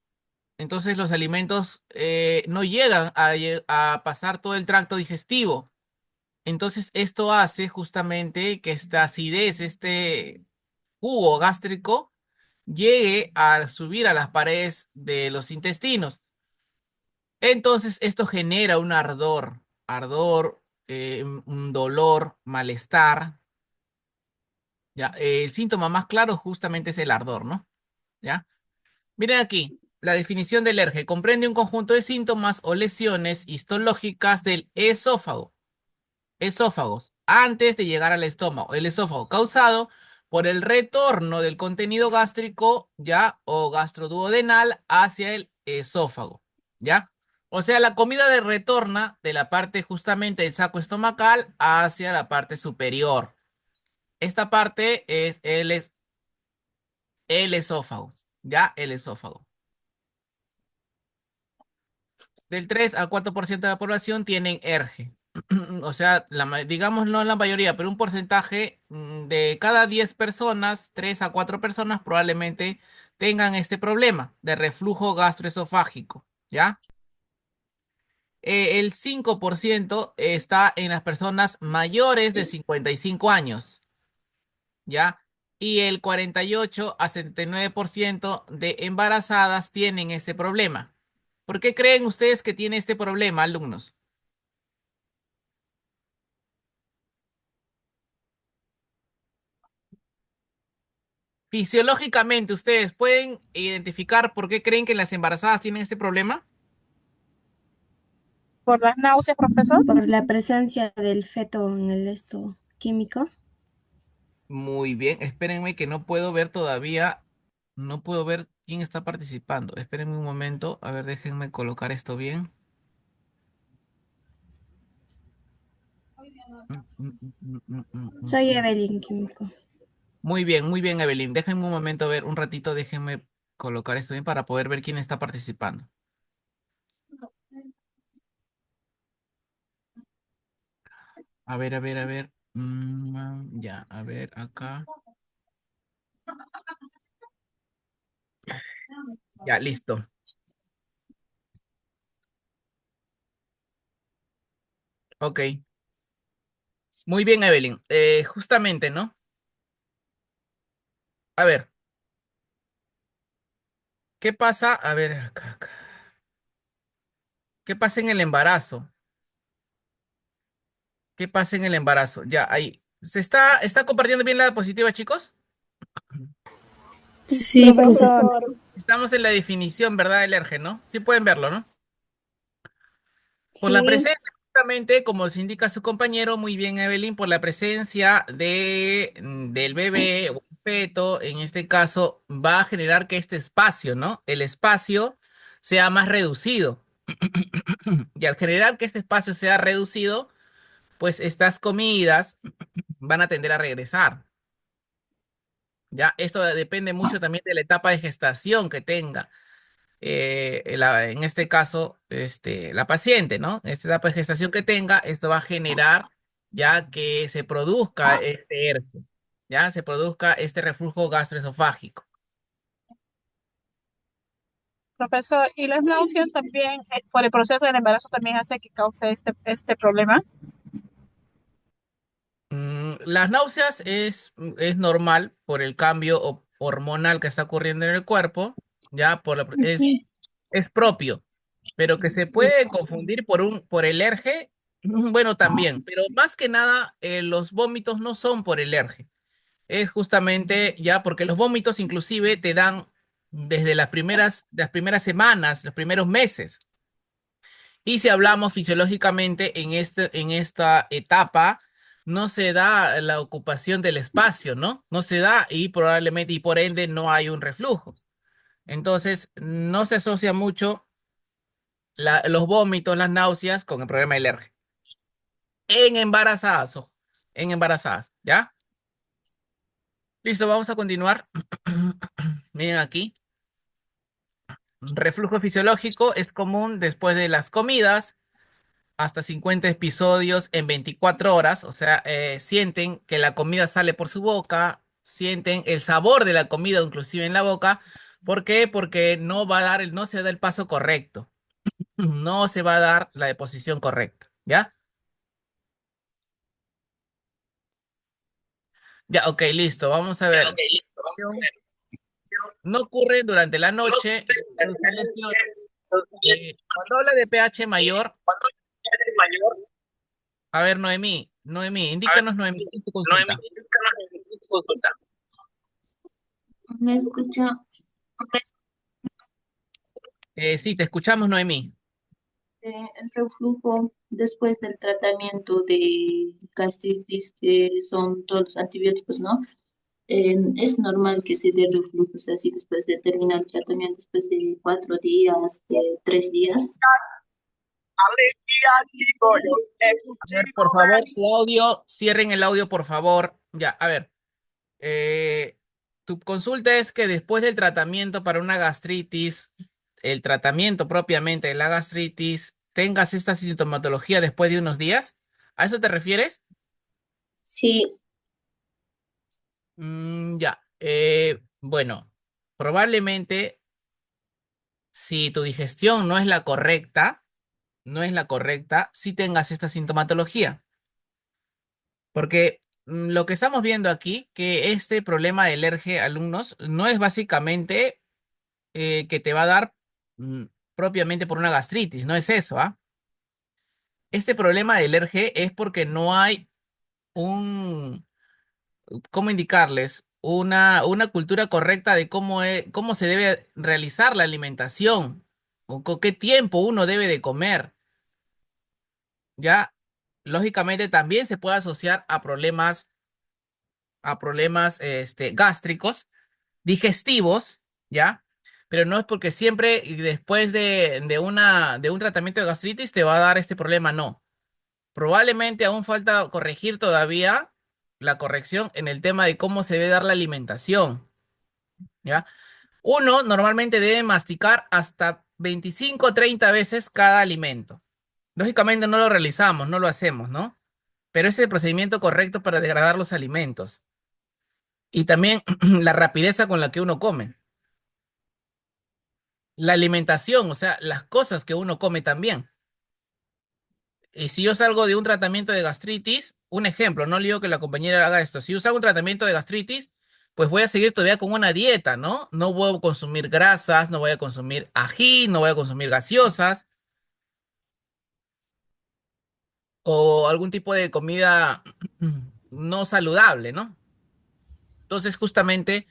entonces los alimentos no llegan a pasar todo el tracto digestivo. Entonces esto hace justamente que esta acidez, este jugo gástrico, llegue a subir a las paredes de los intestinos. Entonces esto genera un ardor, un dolor, malestar. ¿Ya? El síntoma más claro justamente es el ardor, ¿no? ¿Ya? Miren aquí, la definición del ERGE comprende un conjunto de síntomas o lesiones histológicas del esófago, esófagos, antes de llegar al estómago. El esófago causado por el retorno del contenido gástrico, ¿ya? O gastroduodenal hacia el esófago, ¿ya? O sea, la comida de retorna de la parte justamente del saco estomacal hacia la parte superior. Esta parte es el esófago, ¿ya? El esófago. Del 3 al 4% de la población tienen ERGE. O sea, digamos no la mayoría, pero un porcentaje de cada 10 personas, 3 a 4 personas probablemente tengan este problema de reflujo gastroesofágico, ¿ya? El 5% está en las personas mayores de 55 años, ¿ya? Y el 48 a 79% de embarazadas tienen este problema. ¿Por qué creen ustedes que tiene este problema, alumnos? Fisiológicamente, ¿ustedes pueden identificar por qué creen que las embarazadas tienen este problema? Por las náuseas, profesor. Por la presencia del feto en el esto químico. Muy bien, espérenme que no puedo ver todavía, no puedo ver quién está participando. Espérenme un momento, a ver, déjenme colocar esto bien. Mm, mm, mm, mm, Soy mm. Evelyn Químico. Muy bien, Evelyn. Déjenme un momento ver, un ratito, déjenme colocar esto bien para poder ver quién está participando. A ver, a ver, a ver. Ya, a ver, acá. Ya, listo. Ok. Muy bien, Evelyn. Justamente, ¿no? A ver, ¿qué pasa? A ver, acá. ¿Qué pasa en el embarazo? ¿Qué pasa en el embarazo? Ya, ahí. ¿Está compartiendo bien la diapositiva, chicos? Sí, Sí, profesor. profesor. Estamos en la definición, ¿verdad? Del ERGE, ¿no? Sí pueden verlo, ¿no? Por la Sí, presencia, justamente, como se indica su compañero, muy bien, Evelyn, por la presencia del bebé o feto, en este caso, va a generar que este espacio, ¿no? El espacio sea más reducido. Y al generar que este espacio sea reducido, pues estas comidas van a tender a regresar. Ya, esto depende mucho también de la etapa de gestación que tenga. En este caso, la paciente, ¿no? Esta etapa de gestación que tenga, esto va a generar ya que se produzca este ERGE, ya se produzca este reflujo gastroesofágico. Profesor, ¿y las náuseas también, por el proceso del embarazo también hace que cause este problema? Las náuseas es normal por el cambio hormonal que está ocurriendo en el cuerpo, ya es propio, pero que se puede confundir por el ERGE, bueno, también, pero más que nada los vómitos no son por el ERGE, es justamente ya porque los vómitos inclusive te dan desde las primeras semanas, los primeros meses. Y si hablamos fisiológicamente en esta etapa, no se da la ocupación del espacio, ¿no? No se da y probablemente y por ende no hay un reflujo. Entonces, no se asocia mucho los vómitos, las náuseas con el problema del alergia. En embarazadas, ojo, en embarazadas, ¿ya? Listo, vamos a continuar. Miren aquí. Reflujo fisiológico es común después de las comidas, hasta 50 episodios en 24 horas, o sea, sienten que la comida sale por su boca, sienten el sabor de la comida inclusive en la boca. ¿Por qué? Porque no se da el paso correcto, no se va a dar la deposición correcta, ¿ya? Ya, ok, listo, vamos a ver. No ocurre durante la noche, producen lesiones. Cuando habla de pH mayor, a ver, Noemí, indícanos, Noemí, ¿cuál es tu consulta? ¿Me escucha? Sí, te escuchamos, Noemí. El reflujo después del tratamiento de gastritis, que son todos los antibióticos, ¿no? Es normal que se dé reflujo, o sea, si después de terminar el tratamiento, después de 4 días, de 3 días. A ver, por favor, su audio, cierren el audio, por favor. Ya, a ver. Tu consulta es que después del tratamiento para una gastritis, el tratamiento propiamente de la gastritis, tengas esta sintomatología después de unos días. ¿A eso te refieres? Sí, Ya. Bueno, probablemente si tu digestión no es la correcta, sí tengas esta sintomatología. Porque lo que estamos viendo aquí, que este problema de alergia, alumnos, no es básicamente que te va a dar mm, propiamente por una gastritis, no es eso, ¿ah? Este problema de alergia es porque no hay un, ¿cómo indicarles? Una cultura correcta de cómo se debe realizar la alimentación, o con qué tiempo uno debe de comer, ¿ya? Lógicamente también se puede asociar a problemas gástricos, digestivos, ¿ya? Pero no es porque siempre y después de un tratamiento de gastritis te va a dar este problema, no. Probablemente aún falta corregir todavía la corrección en el tema de cómo se debe dar la alimentación, ¿ya? Uno normalmente debe masticar hasta 25 o 30 veces cada alimento. Lógicamente no lo realizamos, no lo hacemos, ¿no? Pero ese es el procedimiento correcto para degradar los alimentos. Y también la rapidez con la que uno come. La alimentación, o sea, las cosas que uno come también. Y si yo salgo de un tratamiento de gastritis, un ejemplo, no le digo que la compañera haga esto, si yo salgo de un tratamiento de gastritis, pues voy a seguir todavía con una dieta, ¿no? No voy a consumir grasas, no voy a consumir ají, no voy a consumir gaseosas o algún tipo de comida no saludable, ¿no? Entonces, justamente,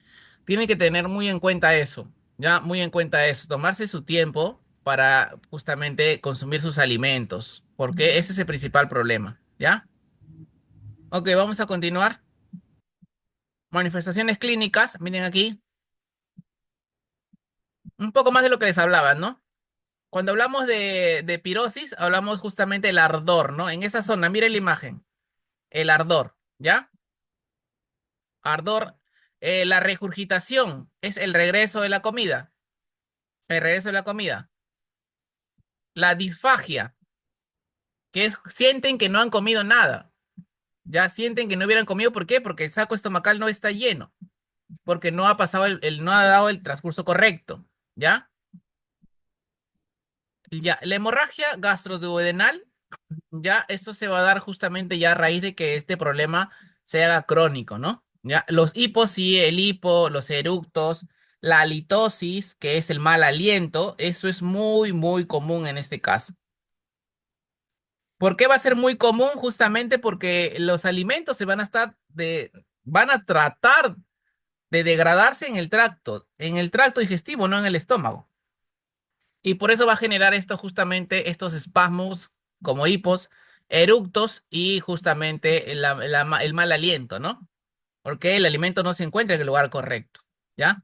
tienen que tener muy en cuenta eso, ¿ya? Muy en cuenta eso, tomarse su tiempo, para justamente consumir sus alimentos, porque ese es el principal problema, ¿ya? Ok, vamos a continuar. Manifestaciones clínicas, miren aquí, un poco más de lo que les hablaba, ¿no? Cuando hablamos de pirosis, hablamos justamente del ardor, ¿no? En esa zona, miren la imagen, el ardor, ¿ya? Ardor, la regurgitación es el regreso de la comida, el regreso de la comida. La disfagia, que es, sienten que no han comido nada, ya sienten que no hubieran comido, ¿por qué? Porque el saco estomacal no está lleno, porque no ha pasado no ha dado el transcurso correcto, ¿ya? Ya, la hemorragia gastroduodenal, ya, esto se va a dar justamente ya a raíz de que este problema se haga crónico, ¿no? Ya, los hipos, sí, el hipo, los eructos, la halitosis, que es el mal aliento, eso es muy, muy común en este caso. ¿Por qué va a ser muy común? Justamente porque los alimentos se van a van a tratar de degradarse en el tracto digestivo, no en el estómago. Y por eso va a generar esto justamente, estos espasmos como hipos, eructos y justamente el mal aliento, ¿no? Porque el alimento no se encuentra en el lugar correcto, ¿ya?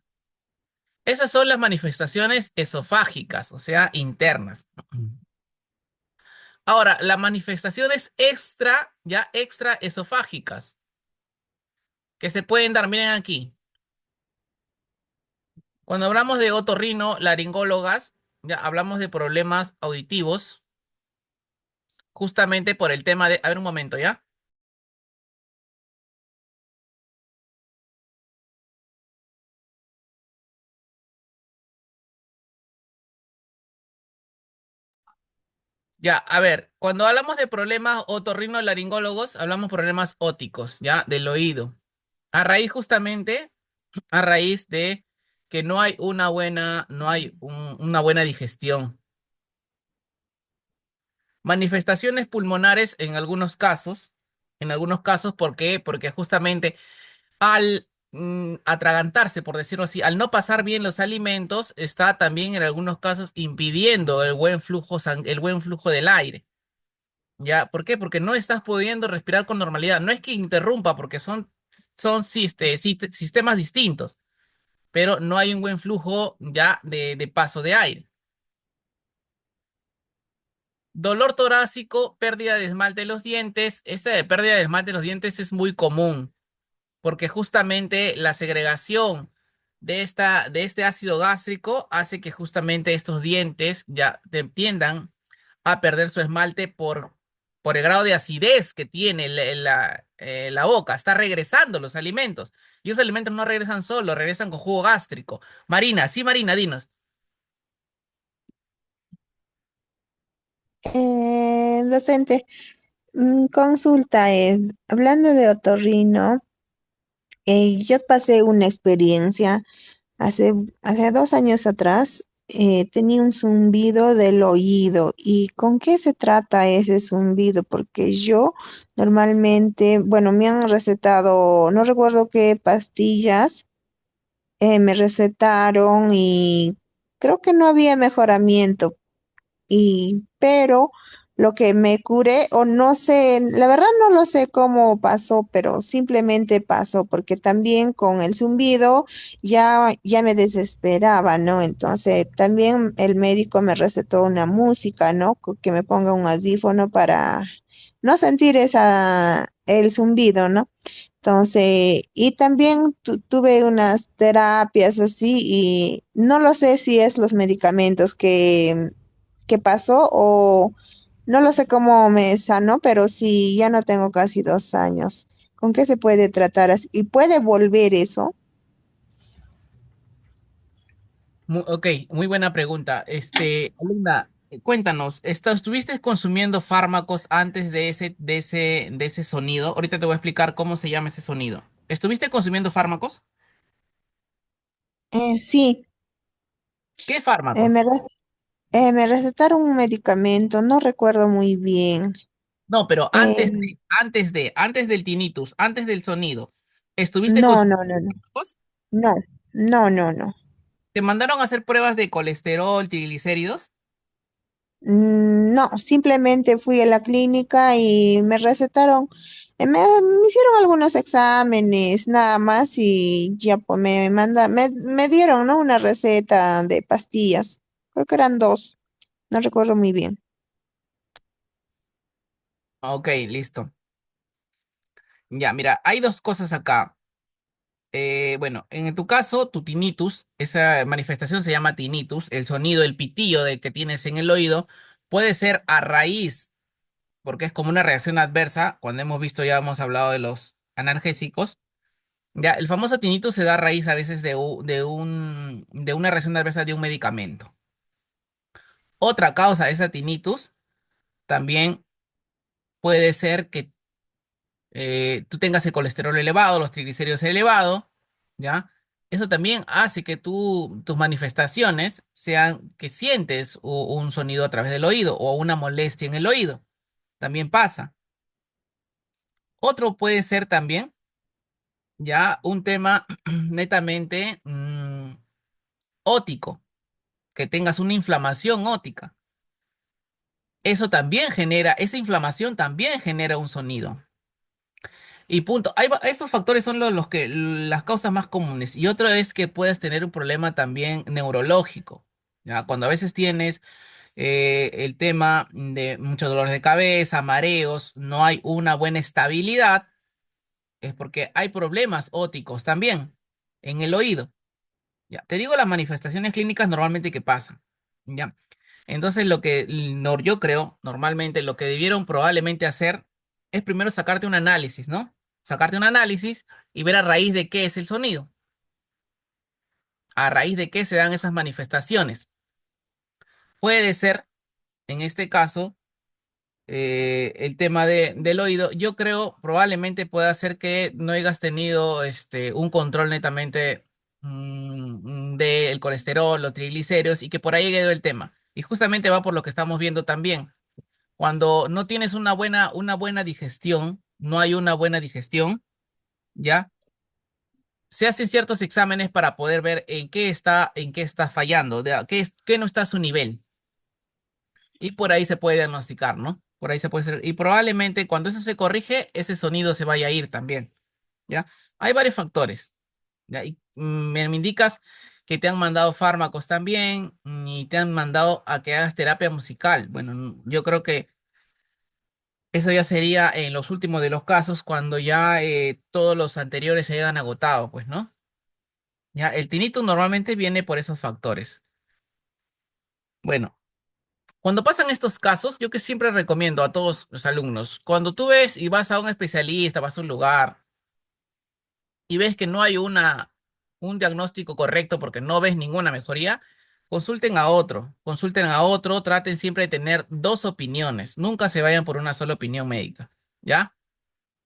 Esas son las manifestaciones esofágicas, o sea, internas. Ahora, las manifestaciones ya extra esofágicas, que se pueden dar, miren aquí. Cuando hablamos de otorrino, laringólogas, ya hablamos de problemas auditivos, justamente por el tema de, a ver un momento, ¿ya? Ya, a ver, cuando hablamos de problemas otorrinolaringólogos, hablamos problemas óticos, ¿ya? Del oído. A raíz justamente, a raíz de que no hay una buena digestión. Manifestaciones pulmonares en algunos casos, ¿por qué? Porque justamente al atragantarse, por decirlo así, al no pasar bien los alimentos, está también en algunos casos impidiendo el buen flujo del aire. ¿Ya? ¿Por qué? Porque no estás pudiendo respirar con normalidad. No es que interrumpa, porque sistemas distintos, pero no hay un buen flujo ya de paso de aire. Dolor torácico, pérdida de esmalte de los dientes. Esta de pérdida de esmalte de los dientes es muy común, porque justamente la segregación de este ácido gástrico hace que justamente estos dientes ya tiendan a perder su esmalte por el grado de acidez que tiene la boca. Está regresando los alimentos. Y los alimentos no regresan solo, regresan con jugo gástrico. Marina, sí, Marina, dinos. Docente, consulta, hablando de otorrino, yo pasé una experiencia hace, hace 2 años atrás, tenía un zumbido del oído. ¿Y con qué se trata ese zumbido? Porque yo normalmente, bueno, me han recetado, no recuerdo qué pastillas, me recetaron y creo que no había mejoramiento, pero lo que me curé, o no sé, la verdad no lo sé cómo pasó, pero simplemente pasó, porque también con el zumbido ya me desesperaba, ¿no? Entonces también el médico me recetó una música, ¿no? Que me ponga un audífono para no sentir el zumbido, ¿no? Entonces, y también tuve unas terapias así y no lo sé si es los medicamentos que pasó o no lo sé cómo me sanó, pero sí, ya no tengo casi 2 años. ¿Con qué se puede tratar así? ¿Y puede volver eso? Ok, muy buena pregunta. Alumna, cuéntanos, ¿estuviste consumiendo fármacos antes de ese sonido? Ahorita te voy a explicar cómo se llama ese sonido. ¿Estuviste consumiendo fármacos? Sí, ¿Qué eh, fármacos? me, rec- me recetaron un medicamento, no recuerdo muy bien. No, pero Eh, antes del tinnitus, antes del sonido, ¿estuviste no, consumiendo no, no, no, fármacos? no, no, no, no. ¿Te mandaron a hacer pruebas de colesterol, triglicéridos? No, simplemente fui a la clínica y me recetaron, me hicieron algunos exámenes, nada más, y ya pues me dieron, ¿no? Una receta de pastillas. Creo que eran dos, no recuerdo muy bien. Ok, listo. Ya, mira, hay dos cosas acá. Bueno, en tu caso, tu tinnitus, esa manifestación se llama tinnitus, el sonido, el pitillo del que tienes en el oído, puede ser a raíz, porque es como una reacción adversa, cuando hemos visto, ya hemos hablado de los analgésicos. Ya, el famoso tinnitus se da a raíz a veces de una reacción adversa de un medicamento. Otra causa de esa tinnitus también puede ser que tú tengas el colesterol elevado, los triglicéridos elevados, ¿ya? Eso también hace que tus manifestaciones sean que sientes un sonido a través del oído o una molestia en el oído. También pasa. Otro puede ser también, ya, un tema netamente ótico, que tengas una inflamación ótica. Eso también genera, esa inflamación también genera un sonido. Y punto. Estos factores son las causas más comunes. Y otro es que puedes tener un problema también neurológico. ¿Ya? Cuando a veces tienes el tema de muchos dolores de cabeza, mareos, no hay una buena estabilidad, es porque hay problemas ópticos también en el oído. Ya, te digo las manifestaciones clínicas normalmente que pasan. ¿Ya? Entonces, yo creo, normalmente lo que debieron probablemente hacer es primero sacarte un análisis, ¿no? Sacarte un análisis y ver a raíz de qué es el sonido, a raíz de qué se dan esas manifestaciones. Puede ser, en este caso, el tema del oído. Yo creo probablemente pueda ser que no hayas tenido un control netamente del colesterol, los triglicéridos y que por ahí quedó el tema. Y justamente va por lo que estamos viendo también. Cuando no tienes una buena digestión, no hay una buena digestión, ¿ya? Se hacen ciertos exámenes para poder ver en qué está fallando, qué no está a su nivel. Y por ahí se puede diagnosticar, ¿no? Por ahí se puede ser. Y probablemente cuando eso se corrige, ese sonido se vaya a ir también, ¿ya? Hay varios factores, ¿ya? Y me indicas que te han mandado fármacos también y te han mandado a que hagas terapia musical. Bueno, yo creo que eso ya sería en los últimos de los casos cuando ya todos los anteriores se hayan agotado, pues, ¿no? Ya, el tinnitus normalmente viene por esos factores. Bueno, cuando pasan estos casos, yo que siempre recomiendo a todos los alumnos, cuando tú ves y vas a un especialista, vas a un lugar y ves que no hay un diagnóstico correcto porque no ves ninguna mejoría, consulten a otro, traten siempre de tener dos opiniones, nunca se vayan por una sola opinión médica, ¿ya?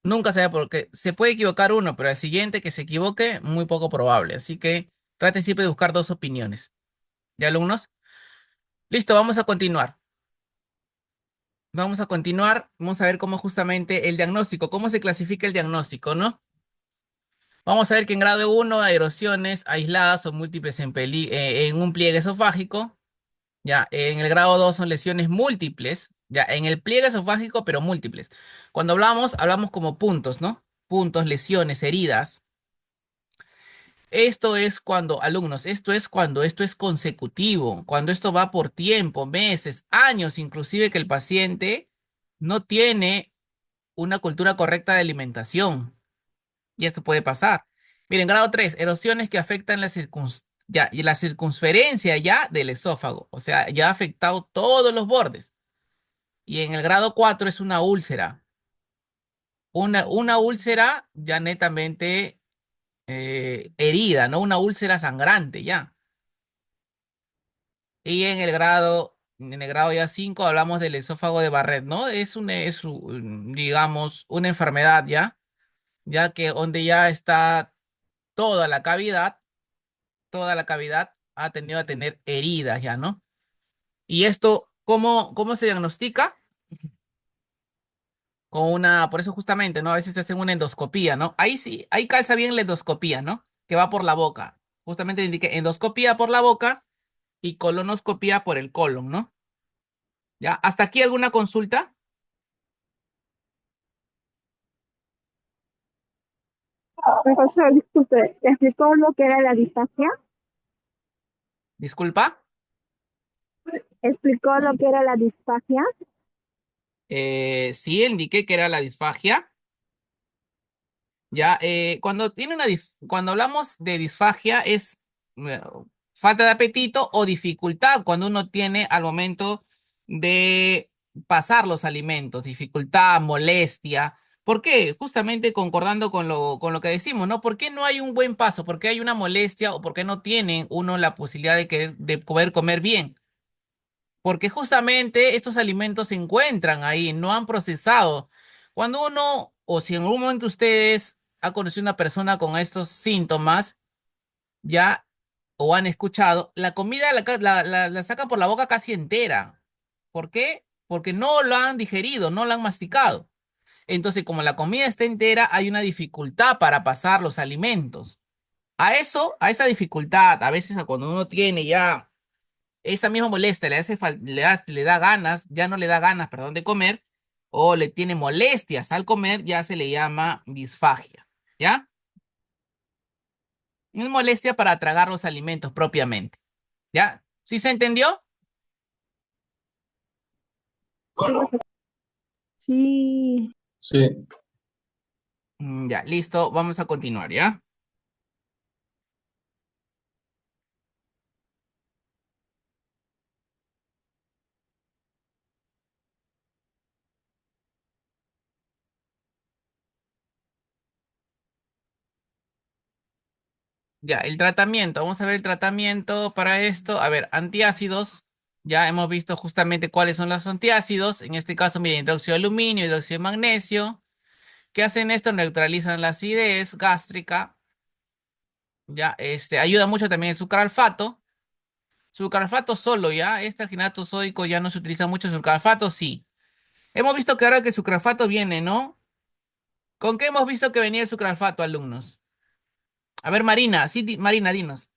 Nunca se vaya porque se puede equivocar uno, pero el siguiente que se equivoque, muy poco probable, así que traten siempre de buscar dos opiniones, ¿ya, alumnos? Listo, vamos a continuar. Vamos a continuar, vamos a ver cómo justamente el diagnóstico, cómo se clasifica el diagnóstico, ¿no? Vamos a ver que en grado 1 hay erosiones aisladas o múltiples en un pliegue esofágico, ya, en el grado 2 son lesiones múltiples, ya, en el pliegue esofágico, pero múltiples. Cuando hablamos como puntos, ¿no? Puntos, lesiones, heridas. Esto es cuando, alumnos, esto es consecutivo, cuando esto va por tiempo, meses, años, inclusive que el paciente no tiene una cultura correcta de alimentación. Y esto puede pasar. Miren, grado 3 erosiones que afectan y la circunferencia ya del esófago. O sea, ya ha afectado todos los bordes. Y en el grado 4 es una úlcera. Una úlcera ya netamente herida, ¿no? Una úlcera sangrante ya. Y en el grado ya 5 hablamos del esófago de Barrett, ¿no? Digamos, una enfermedad ya que donde ya está toda la cavidad, toda la cavidad ha tenido a tener heridas ya, ¿no? Y esto, ¿cómo se diagnostica? Por eso justamente, ¿no? A veces te hacen una endoscopía, ¿no? Ahí sí, ahí calza bien la endoscopía, ¿no? Que va por la boca. Justamente indique endoscopía por la boca y colonoscopía por el colon, ¿no? ¿Ya? ¿Hasta aquí alguna consulta? Profesor, disculpe, ¿explicó lo que era la disfagia? Disculpa. ¿Explicó lo que era la disfagia? Sí, indiqué que era la disfagia. Ya, cuando hablamos de disfagia es eh, falta de apetito o dificultad cuando uno tiene al momento de pasar los alimentos, dificultad, molestia. ¿Por qué? Justamente concordando con lo que decimos, ¿no? ¿Por qué no hay un buen paso? ¿Por qué hay una molestia o por qué no tiene uno la posibilidad de poder comer bien? Porque justamente estos alimentos se encuentran ahí, no han procesado. Cuando uno, o si en algún momento ustedes han conocido una persona con estos síntomas, ya, o han escuchado, la comida la sacan por la boca casi entera. ¿Por qué? Porque no lo han digerido, no lo han masticado. Entonces, como la comida está entera, hay una dificultad para pasar los alimentos. A eso, a esa dificultad, a veces cuando uno tiene ya esa misma molestia le da ganas, ya no le da ganas, perdón, de comer, o le tiene molestias al comer, ya se le llama disfagia, ¿ya? Es molestia para tragar los alimentos propiamente, ¿ya? ¿Sí se entendió? Sí. Sí. Ya, listo, vamos a continuar, ¿ya? Ya, el tratamiento, vamos a ver el tratamiento para esto. A ver, antiácidos, ya hemos visto justamente cuáles son los antiácidos, en este caso, mira, hidróxido de aluminio, hidróxido de magnesio. ¿Qué hacen esto? Neutralizan la acidez gástrica. Ya, ayuda mucho también el sucralfato. Sucralfato solo, ya. Este alginato sódico ya no se utiliza mucho. Sucralfato sí. Hemos visto que ahora que el sucralfato viene, ¿no? ¿Con qué hemos visto que venía el sucralfato, alumnos? A ver, Marina, sí, Marina, dinos.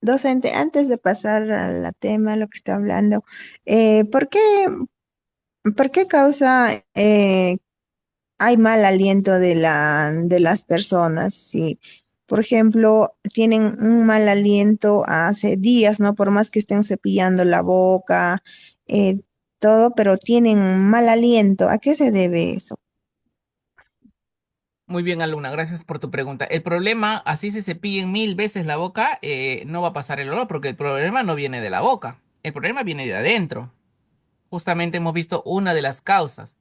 Docente, antes de pasar a la tema, lo que está hablando, ¿por por qué causa hay mal aliento de las personas? Si, por ejemplo, tienen un mal aliento hace días, ¿no? Por más que estén cepillando la boca, eh, todo, pero tienen mal aliento. ¿A qué se debe eso? Muy bien, alumna, gracias por tu pregunta. El problema, así se cepillen 1000 veces la boca, no va a pasar el olor porque el problema no viene de la boca. El problema viene de adentro. Justamente hemos visto una de las causas.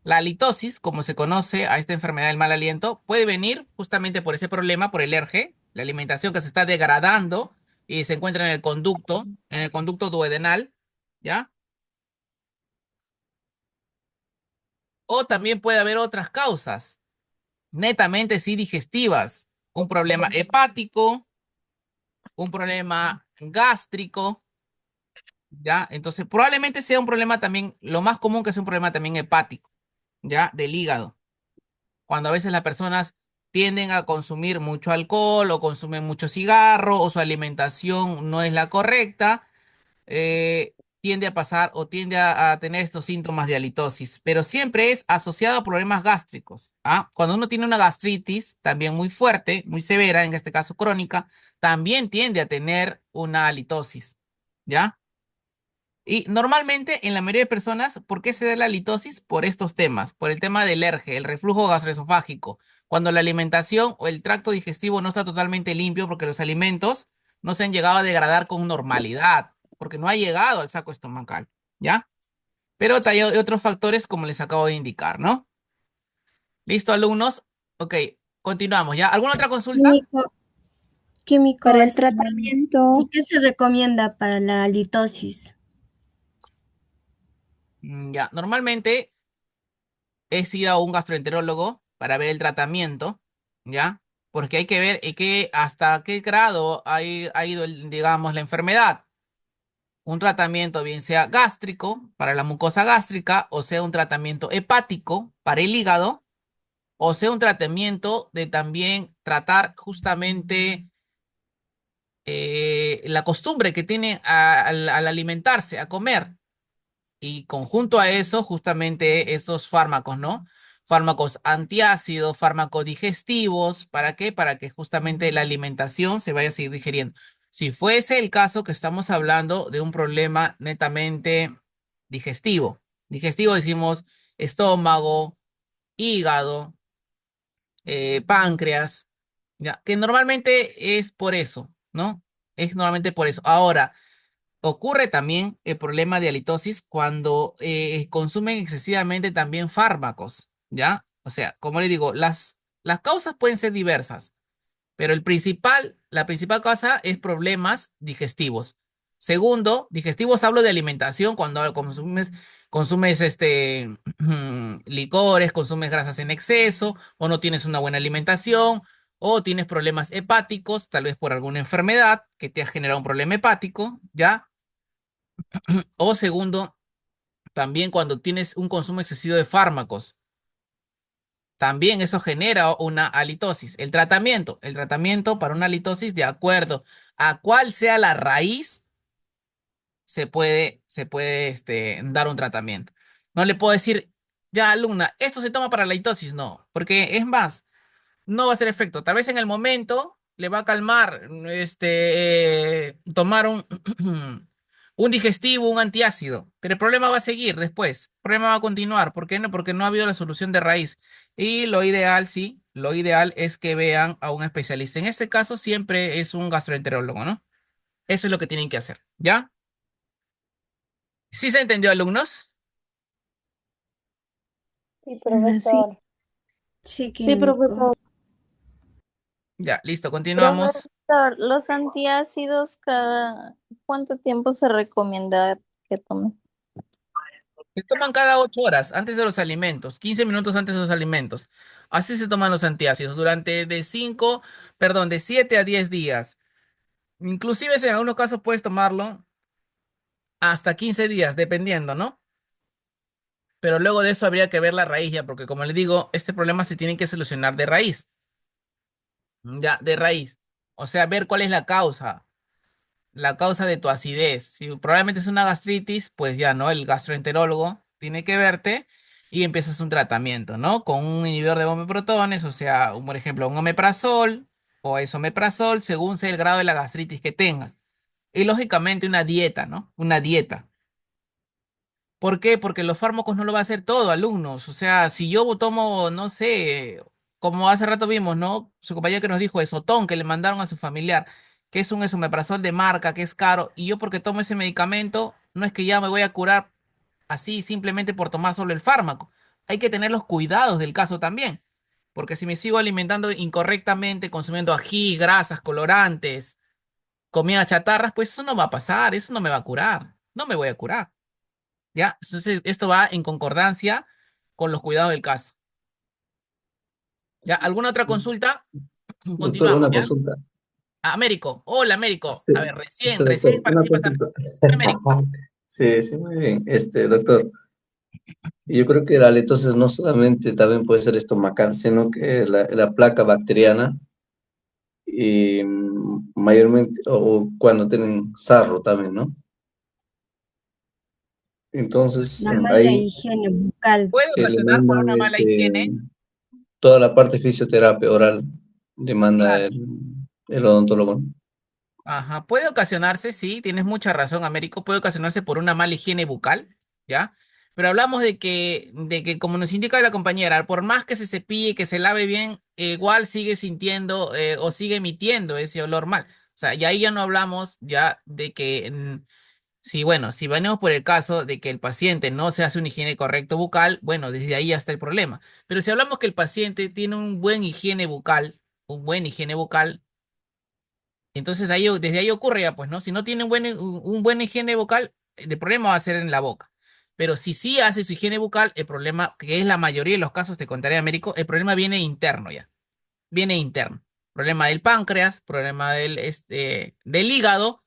La halitosis, como se conoce a esta enfermedad del mal aliento, puede venir justamente por ese problema, por el ERGE, la alimentación que se está degradando y se encuentra en el conducto duodenal, ¿ya? O también puede haber otras causas, netamente sí digestivas, un problema hepático, un problema gástrico, ¿ya? Entonces, probablemente sea un problema también, lo más común que sea un problema también hepático, ¿ya? Del hígado. Cuando a veces las personas tienden a consumir mucho alcohol o consumen mucho cigarro o su alimentación no es la correcta, tiende a pasar o tiende a tener estos síntomas de halitosis, pero siempre es asociado a problemas gástricos. ¿Ah? Cuando uno tiene una gastritis también muy fuerte, muy severa, en este caso crónica, también tiende a tener una halitosis, ¿ya? Y normalmente en la mayoría de personas, ¿por qué se da la halitosis? Por estos temas, por el tema del ERGE, el reflujo gastroesofágico, cuando la alimentación o el tracto digestivo no está totalmente limpio porque los alimentos no se han llegado a degradar con normalidad, porque no ha llegado al saco estomacal, ¿ya? Pero hay otros factores como les acabo de indicar, ¿no? ¿Listo, alumnos? Ok, continuamos, ¿ya? ¿Alguna otra consulta? Químico, químico, Para el tratamiento, ¿y qué se recomienda para la halitosis? Ya, normalmente es ir a un gastroenterólogo para ver el tratamiento, ¿ya? Porque hay que ver hasta qué grado ha ido, digamos, la enfermedad. Un tratamiento bien sea gástrico para la mucosa gástrica, o sea un tratamiento hepático para el hígado, o sea un tratamiento de también tratar justamente la costumbre que tienen al alimentarse, a comer. Y conjunto a eso, justamente esos fármacos, ¿no? Fármacos antiácidos, fármacos digestivos, ¿para qué? Para que justamente la alimentación se vaya a seguir digeriendo. Si fuese el caso que estamos hablando de un problema netamente digestivo, digestivo decimos estómago, hígado, páncreas, ya, que normalmente es por eso, ¿no? Es normalmente por eso. Ahora, ocurre también el problema de halitosis cuando consumen excesivamente también fármacos, ¿ya? O sea, como le digo, las causas pueden ser diversas, pero la principal causa es problemas digestivos. Segundo, digestivos hablo de alimentación, cuando consumes licores, consumes grasas en exceso, o no tienes una buena alimentación, o tienes problemas hepáticos, tal vez por alguna enfermedad que te ha generado un problema hepático, ¿ya? O segundo, también cuando tienes un consumo excesivo de fármacos, también eso genera una halitosis. El tratamiento para una halitosis, de acuerdo a cuál sea la raíz, se puede dar un tratamiento. No le puedo decir, ya alumna, esto se toma para la halitosis, no, porque es más, no va a hacer efecto. Tal vez en el momento le va a calmar, tomar un digestivo, un antiácido, pero el problema va a seguir después. El problema va a continuar. ¿Por qué no? Porque no ha habido la solución de raíz. Y lo ideal, sí, lo ideal es que vean a un especialista. En este caso siempre es un gastroenterólogo, ¿no? Eso es lo que tienen que hacer, ¿ya? ¿Sí se entendió, alumnos? Sí, Sí, profesor. sí, Sí, químico. profesor. Ya, listo, continuamos. Profesor, los antiácidos, ¿cada cuánto tiempo se recomienda que tome? Se toman cada 8 horas antes de los alimentos, 15 minutos antes de los alimentos. Así se toman los antiácidos durante de 7 a 10 días. Inclusive en algunos casos puedes tomarlo hasta 15 días, dependiendo, ¿no? Pero luego de eso habría que ver la raíz ya, porque como le digo, este problema se tiene que solucionar de raíz, ya, de raíz. O sea, ver cuál es la causa de tu acidez. Si probablemente es una gastritis, pues ya, ¿no? El gastroenterólogo tiene que verte y empiezas un tratamiento, ¿no? Con un inhibidor de bomba de protones, o sea, por ejemplo, un omeprazol o esomeprazol, según sea el grado de la gastritis que tengas. Y lógicamente una dieta, ¿no? Una dieta. ¿Por qué? Porque los fármacos no lo va a hacer todo, alumnos. O sea, si yo tomo, no sé, como hace rato vimos, ¿no? Su compañero que nos dijo Esotón, que le mandaron a su familiar, que es un esomeprazol de marca, que es caro, y yo porque tomo ese medicamento, no es que ya me voy a curar así simplemente por tomar solo el fármaco. Hay que tener los cuidados del caso también. Porque si me sigo alimentando incorrectamente, consumiendo ají, grasas, colorantes, comida chatarras, pues eso no va a pasar, eso no me va a curar. No me voy a curar. ¿Ya? Entonces, esto va en concordancia con los cuidados del caso. ¿Ya? ¿Alguna otra consulta? Doctor, Continuamos, una ¿ya? consulta. Américo. Hola, Américo. Sí, A ver, sí, recién doctor, una participas, consulta. Américo. Sí, sí, muy bien. Doctor, yo creo que la halitosis no solamente también puede ser estomacal, sino que la placa bacteriana y mayormente, o cuando tienen sarro también, ¿no? Entonces, La mala ahí higiene bucal. Puede ocasionar por eliminan una mala higiene, toda la parte de fisioterapia oral, demanda claro. el odontólogo. Ajá, puede ocasionarse, sí, tienes mucha razón, Américo, puede ocasionarse por una mala higiene bucal, ¿ya? Pero hablamos de que, como nos indica la compañera, por más que se cepille, que se lave bien, igual sigue sintiendo o sigue emitiendo ese olor mal. O sea, y ahí ya no hablamos ya de que, sí, bueno, si venimos por el caso de que el paciente no se hace una higiene correcta bucal, bueno, desde ahí ya está el problema. Pero si hablamos que el paciente tiene un buen higiene bucal, entonces desde ahí ocurre ya, pues, ¿no? Si no tiene un buen higiene bucal, el problema va a ser en la boca. Pero si sí hace su higiene bucal, el problema, que es la mayoría de los casos, te contaré, Américo, el problema viene interno ya. Viene interno. Problema del páncreas, problema del hígado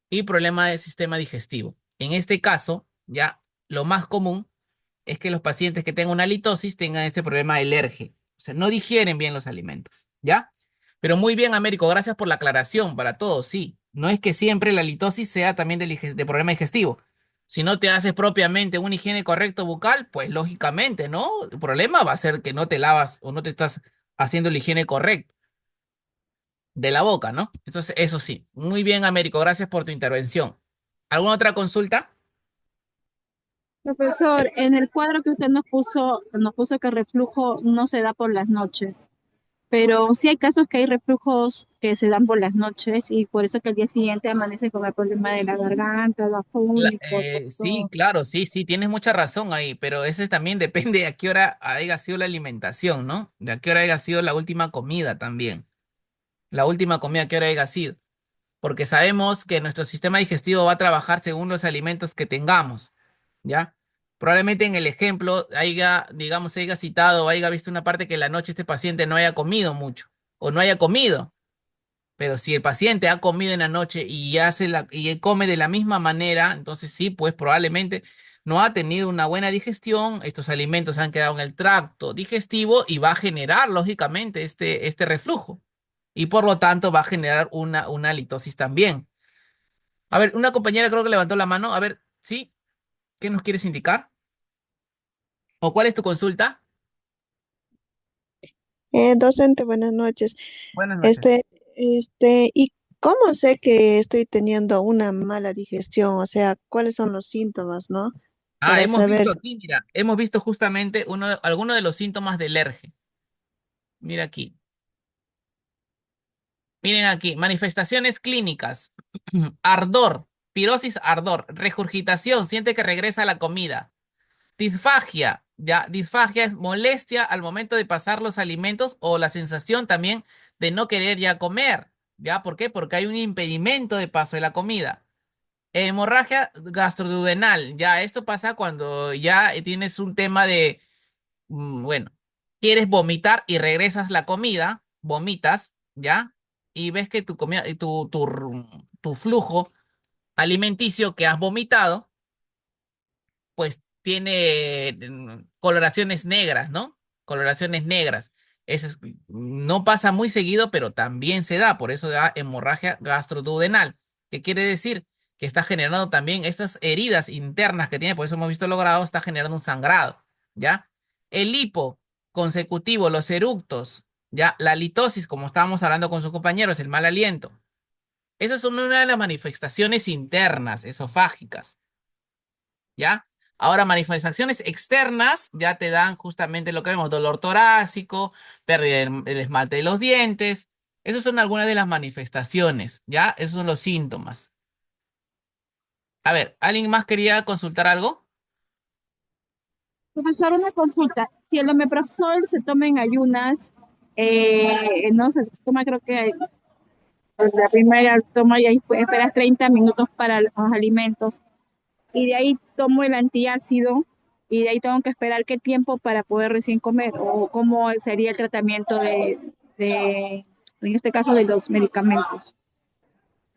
y problema del sistema digestivo. En este caso, ya lo más común es que los pacientes que tengan una halitosis tengan este problema de alergia. O sea, no digieren bien los alimentos, ¿ya? Pero muy bien, Américo, gracias por la aclaración para todos, sí. No es que siempre la litosis sea también de problema digestivo. Si no te haces propiamente una higiene correcta bucal, pues lógicamente, ¿no? El problema va a ser que no te lavas o no te estás haciendo la higiene correcta de la boca, ¿no? Entonces, eso sí. Muy bien, Américo, gracias por tu intervención. ¿Alguna otra consulta? Profesor, en el cuadro que usted nos puso que el reflujo no se da por las noches, pero sí hay casos que hay reflujos que se dan por las noches y por eso que al día siguiente amanece con el problema de la garganta, bafónico, Sí, todo. claro, sí, sí, tienes mucha razón ahí, pero ese también depende de a qué hora haya sido la alimentación, ¿no? De a qué hora haya sido la última comida también. La última comida, ¿qué hora haya sido? Porque sabemos que nuestro sistema digestivo va a trabajar según los alimentos que tengamos, ¿ya? Probablemente en el ejemplo haya, digamos, haya citado o haya visto una parte que en la noche este paciente no haya comido mucho o no haya comido. Pero si el paciente ha comido en la noche y y come de la misma manera, entonces sí, pues probablemente no ha tenido una buena digestión, estos alimentos han quedado en el tracto digestivo y va a generar, lógicamente, este reflujo. Y por lo tanto va a generar una litosis también. A ver, una compañera creo que levantó la mano. A ver, ¿sí? ¿Qué nos quieres indicar? ¿O cuál es tu consulta? Docente, buenas noches. Buenas noches. ¿Y cómo sé que estoy teniendo una mala digestión? O sea, ¿cuáles son los síntomas, no? Ah, Para hemos saber. visto aquí, mira, hemos visto justamente algunos de los síntomas de alergia. Mira aquí. Miren aquí, manifestaciones clínicas. Ardor, pirosis, ardor, regurgitación, siente que regresa la comida. Disfagia, ya, disfagia es molestia al momento de pasar los alimentos o la sensación también de no querer ya comer. ¿Ya? ¿Por qué? Porque hay un impedimento de paso de la comida. Hemorragia gastroduodenal, ya, esto pasa cuando ya tienes un tema de, bueno, quieres vomitar y regresas la comida, vomitas, ¿ya? Y ves que tu comida, tu flujo alimenticio que has vomitado, pues tiene coloraciones negras, ¿no? Coloraciones negras. No pasa muy seguido, pero también se da, por eso da hemorragia gastroduodenal. ¿Qué quiere decir? Que está generando también estas heridas internas que tiene, por eso hemos visto logrado, está generando un sangrado, ¿ya? El hipo consecutivo, los eructos, ¿ya? La litosis, como estábamos hablando con sus compañeros, el mal aliento. Esas son una de las manifestaciones internas, esofágicas. ¿Ya? Ahora, manifestaciones externas ya te dan justamente lo que vemos, dolor torácico, pérdida del esmalte de los dientes. Esas son algunas de las manifestaciones, ¿ya? Esos son los síntomas. A ver, ¿alguien más quería consultar algo? Profesor, una consulta. Si el omeprazol se toma en ayunas, no se toma, creo que la primera toma y ahí esperas 30 minutos para los alimentos. Y de ahí tomo el antiácido y de ahí tengo que esperar qué tiempo para poder recién comer o cómo sería el tratamiento en este caso, de los medicamentos.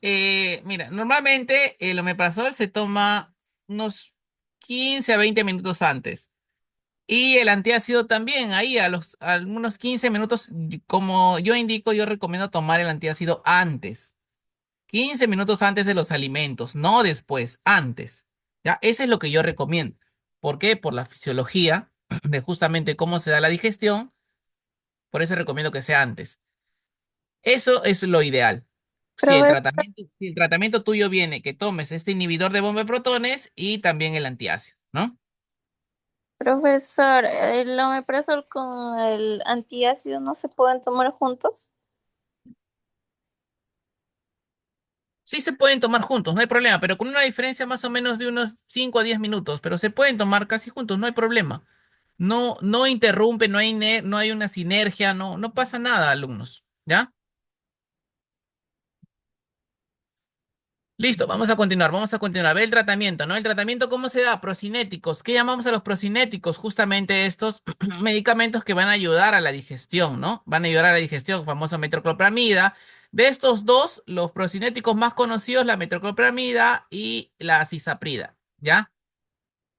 Mira, normalmente el omeprazol se toma unos 15 a 20 minutos antes. Y el antiácido también, ahí a algunos 15 minutos, como yo indico, yo recomiendo tomar el antiácido antes. 15 minutos antes de los alimentos, no después, antes. ¿Ya? Eso es lo que yo recomiendo. ¿Por qué? Por la fisiología de justamente cómo se da la digestión. Por eso recomiendo que sea antes. Eso es lo ideal. Profe- Si el tratamiento tuyo viene que tomes este inhibidor de bomba de protones y también el antiácido, ¿no? Profesor, ¿el omeprazol con el antiácido no se pueden tomar juntos? Sí se pueden tomar juntos, no hay problema, pero con una diferencia más o menos de unos 5 a 10 minutos, pero se pueden tomar casi juntos, no hay problema. No, no interrumpe, no hay una sinergia, no pasa nada, alumnos. ¿Ya? Listo, vamos a continuar. Ve el tratamiento, ¿no? El tratamiento, ¿cómo se da? Procinéticos. ¿Qué llamamos a los procinéticos? Justamente estos medicamentos que van a ayudar a la digestión, ¿no? Van a ayudar a la digestión, famosa metoclopramida. De estos dos, los procinéticos más conocidos, la metoclopramida y la cisaprida, ¿ya?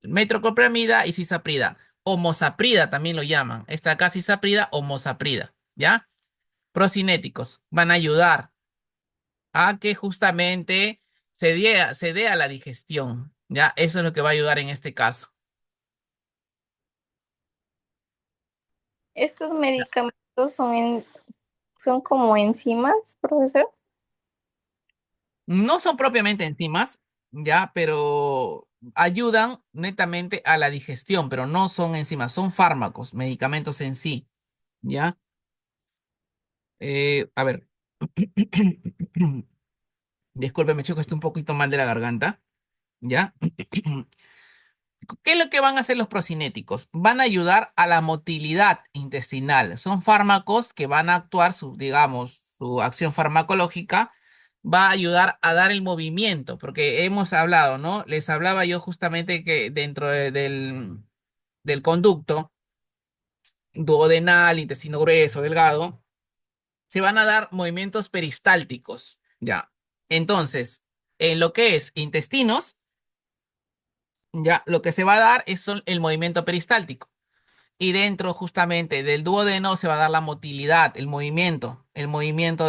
Metoclopramida y cisaprida. O mosaprida también lo llaman. Esta acá cisaprida o mosaprida, ¿ya? Procinéticos van a ayudar. a que justamente se dé a la digestión. ¿Ya? Eso es lo que va a ayudar en este caso. ¿Estos medicamentos son como enzimas, profesor? No son propiamente enzimas, ¿ya? Pero ayudan netamente a la digestión, pero no son enzimas, son fármacos, medicamentos en sí, ¿ya? A ver. Discúlpeme, chico, estoy un poquito mal de la garganta, ¿ya? ¿Qué es lo que van a hacer los procinéticos? Van a ayudar a la motilidad intestinal. Son fármacos que van a actuar, digamos, su acción farmacológica va a ayudar a dar el movimiento, porque hemos hablado, ¿no? Les hablaba yo justamente que dentro del conducto duodenal, intestino grueso, delgado, se van a dar movimientos peristálticos, ¿ya? Entonces, en lo que es intestinos, ya, lo que se va a dar el movimiento peristáltico. Y dentro justamente del duodeno se va a dar la motilidad, el movimiento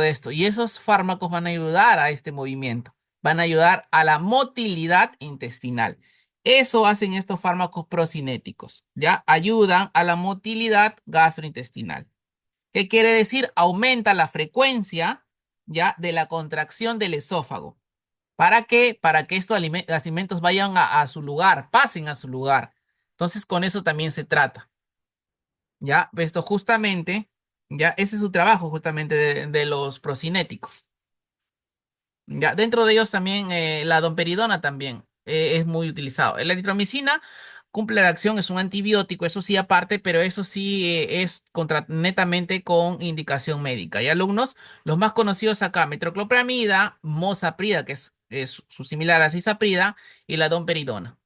de esto. Y esos fármacos van a ayudar a este movimiento, van a ayudar a la motilidad intestinal. Eso hacen estos fármacos procinéticos, ¿ya? Ayudan a la motilidad gastrointestinal. ¿Qué quiere decir? Aumenta la frecuencia, ¿ya? De la contracción del esófago. ¿Para qué? Para que estos alimentos vayan a su lugar, pasen a su lugar. Entonces, con eso también se trata. Ya, esto justamente, ya, ese es su trabajo justamente de los procinéticos. Ya, dentro de ellos también la domperidona también es muy utilizado. La eritromicina cumple la acción, es un antibiótico, eso sí aparte, pero eso sí es netamente con indicación médica. Y alumnos, los más conocidos acá, metoclopramida, mosaprida, que es su similar a cisaprida, y la domperidona.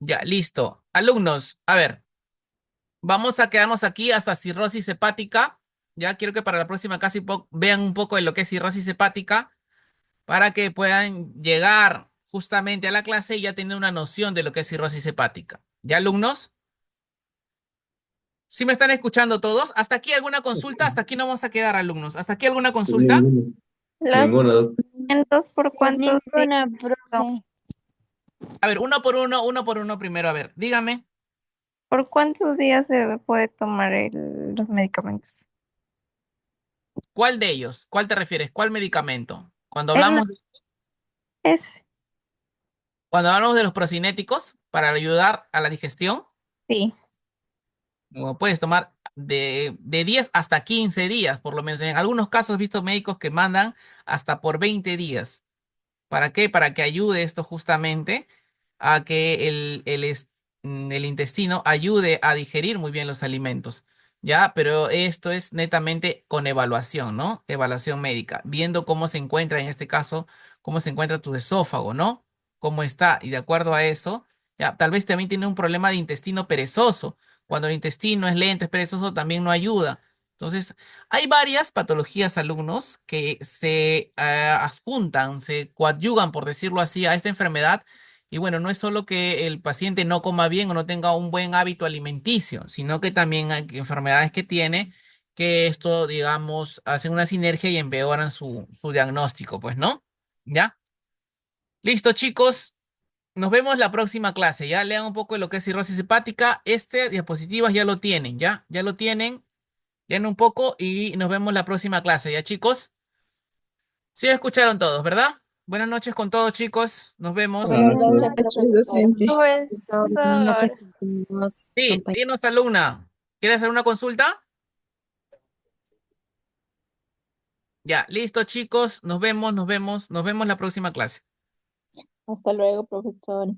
Ya, listo. Alumnos, a ver. Vamos a quedarnos aquí hasta cirrosis hepática. Ya quiero que para la próxima casi vean un poco de lo que es cirrosis hepática para que puedan llegar justamente a la clase y ya tener una noción de lo que es cirrosis hepática. ¿Ya, alumnos? ¿Sí me están escuchando todos? ¿Hasta aquí alguna consulta? Hasta aquí no vamos a quedar, alumnos. ¿Hasta aquí alguna consulta? Ninguno, ¿Los ninguno, doctor. medicamentos por cuántos días Ninguna, son? profe. A ver, uno por uno primero. A ver, dígame, ¿Por cuántos días se puede tomar los medicamentos? ¿cuál de ellos? ¿Cuál te refieres? ¿Cuál medicamento? El es Cuando hablamos de los procinéticos para ayudar a la digestión. sí. O puedes tomar de 10 hasta 15 días, por lo menos. En algunos casos he visto médicos que mandan hasta por 20 días. ¿Para qué? Para que ayude esto justamente a que el intestino ayude a digerir muy bien los alimentos. ¿Ya? Pero esto es netamente con evaluación, ¿no? Evaluación médica, viendo cómo se encuentra, en este caso, cómo se encuentra tu esófago, ¿no? Cómo está. Y de acuerdo a eso, ya, tal vez también tiene un problema de intestino perezoso. Cuando el intestino es lento, es perezoso, también no ayuda. Entonces, hay varias patologías, alumnos, que se adjuntan, se coadyuvan, por decirlo así, a esta enfermedad. Y bueno, no es solo que el paciente no coma bien o no tenga un buen hábito alimenticio, sino que también hay enfermedades que tiene que esto, digamos, hacen una sinergia y empeoran su diagnóstico, pues, ¿no? ¿Ya? Listo, chicos. Nos vemos la próxima clase. Ya lean un poco de lo que es cirrosis hepática. Este diapositivas ya lo tienen, ¿ya? Ya lo tienen. Lean un poco y nos vemos la próxima clase, ¿ya, chicos? Sí, escucharon todos, ¿verdad? Buenas noches con todos, chicos. Nos vemos. Buenas Buenas noches, noches, profesor. docente. Buenas noches, Profesor, compañeros, Sí, compañeros. dinos, alumna. ¿Quieres hacer una consulta? Ya, listo, chicos. Nos vemos la próxima clase. Hasta luego, profesor.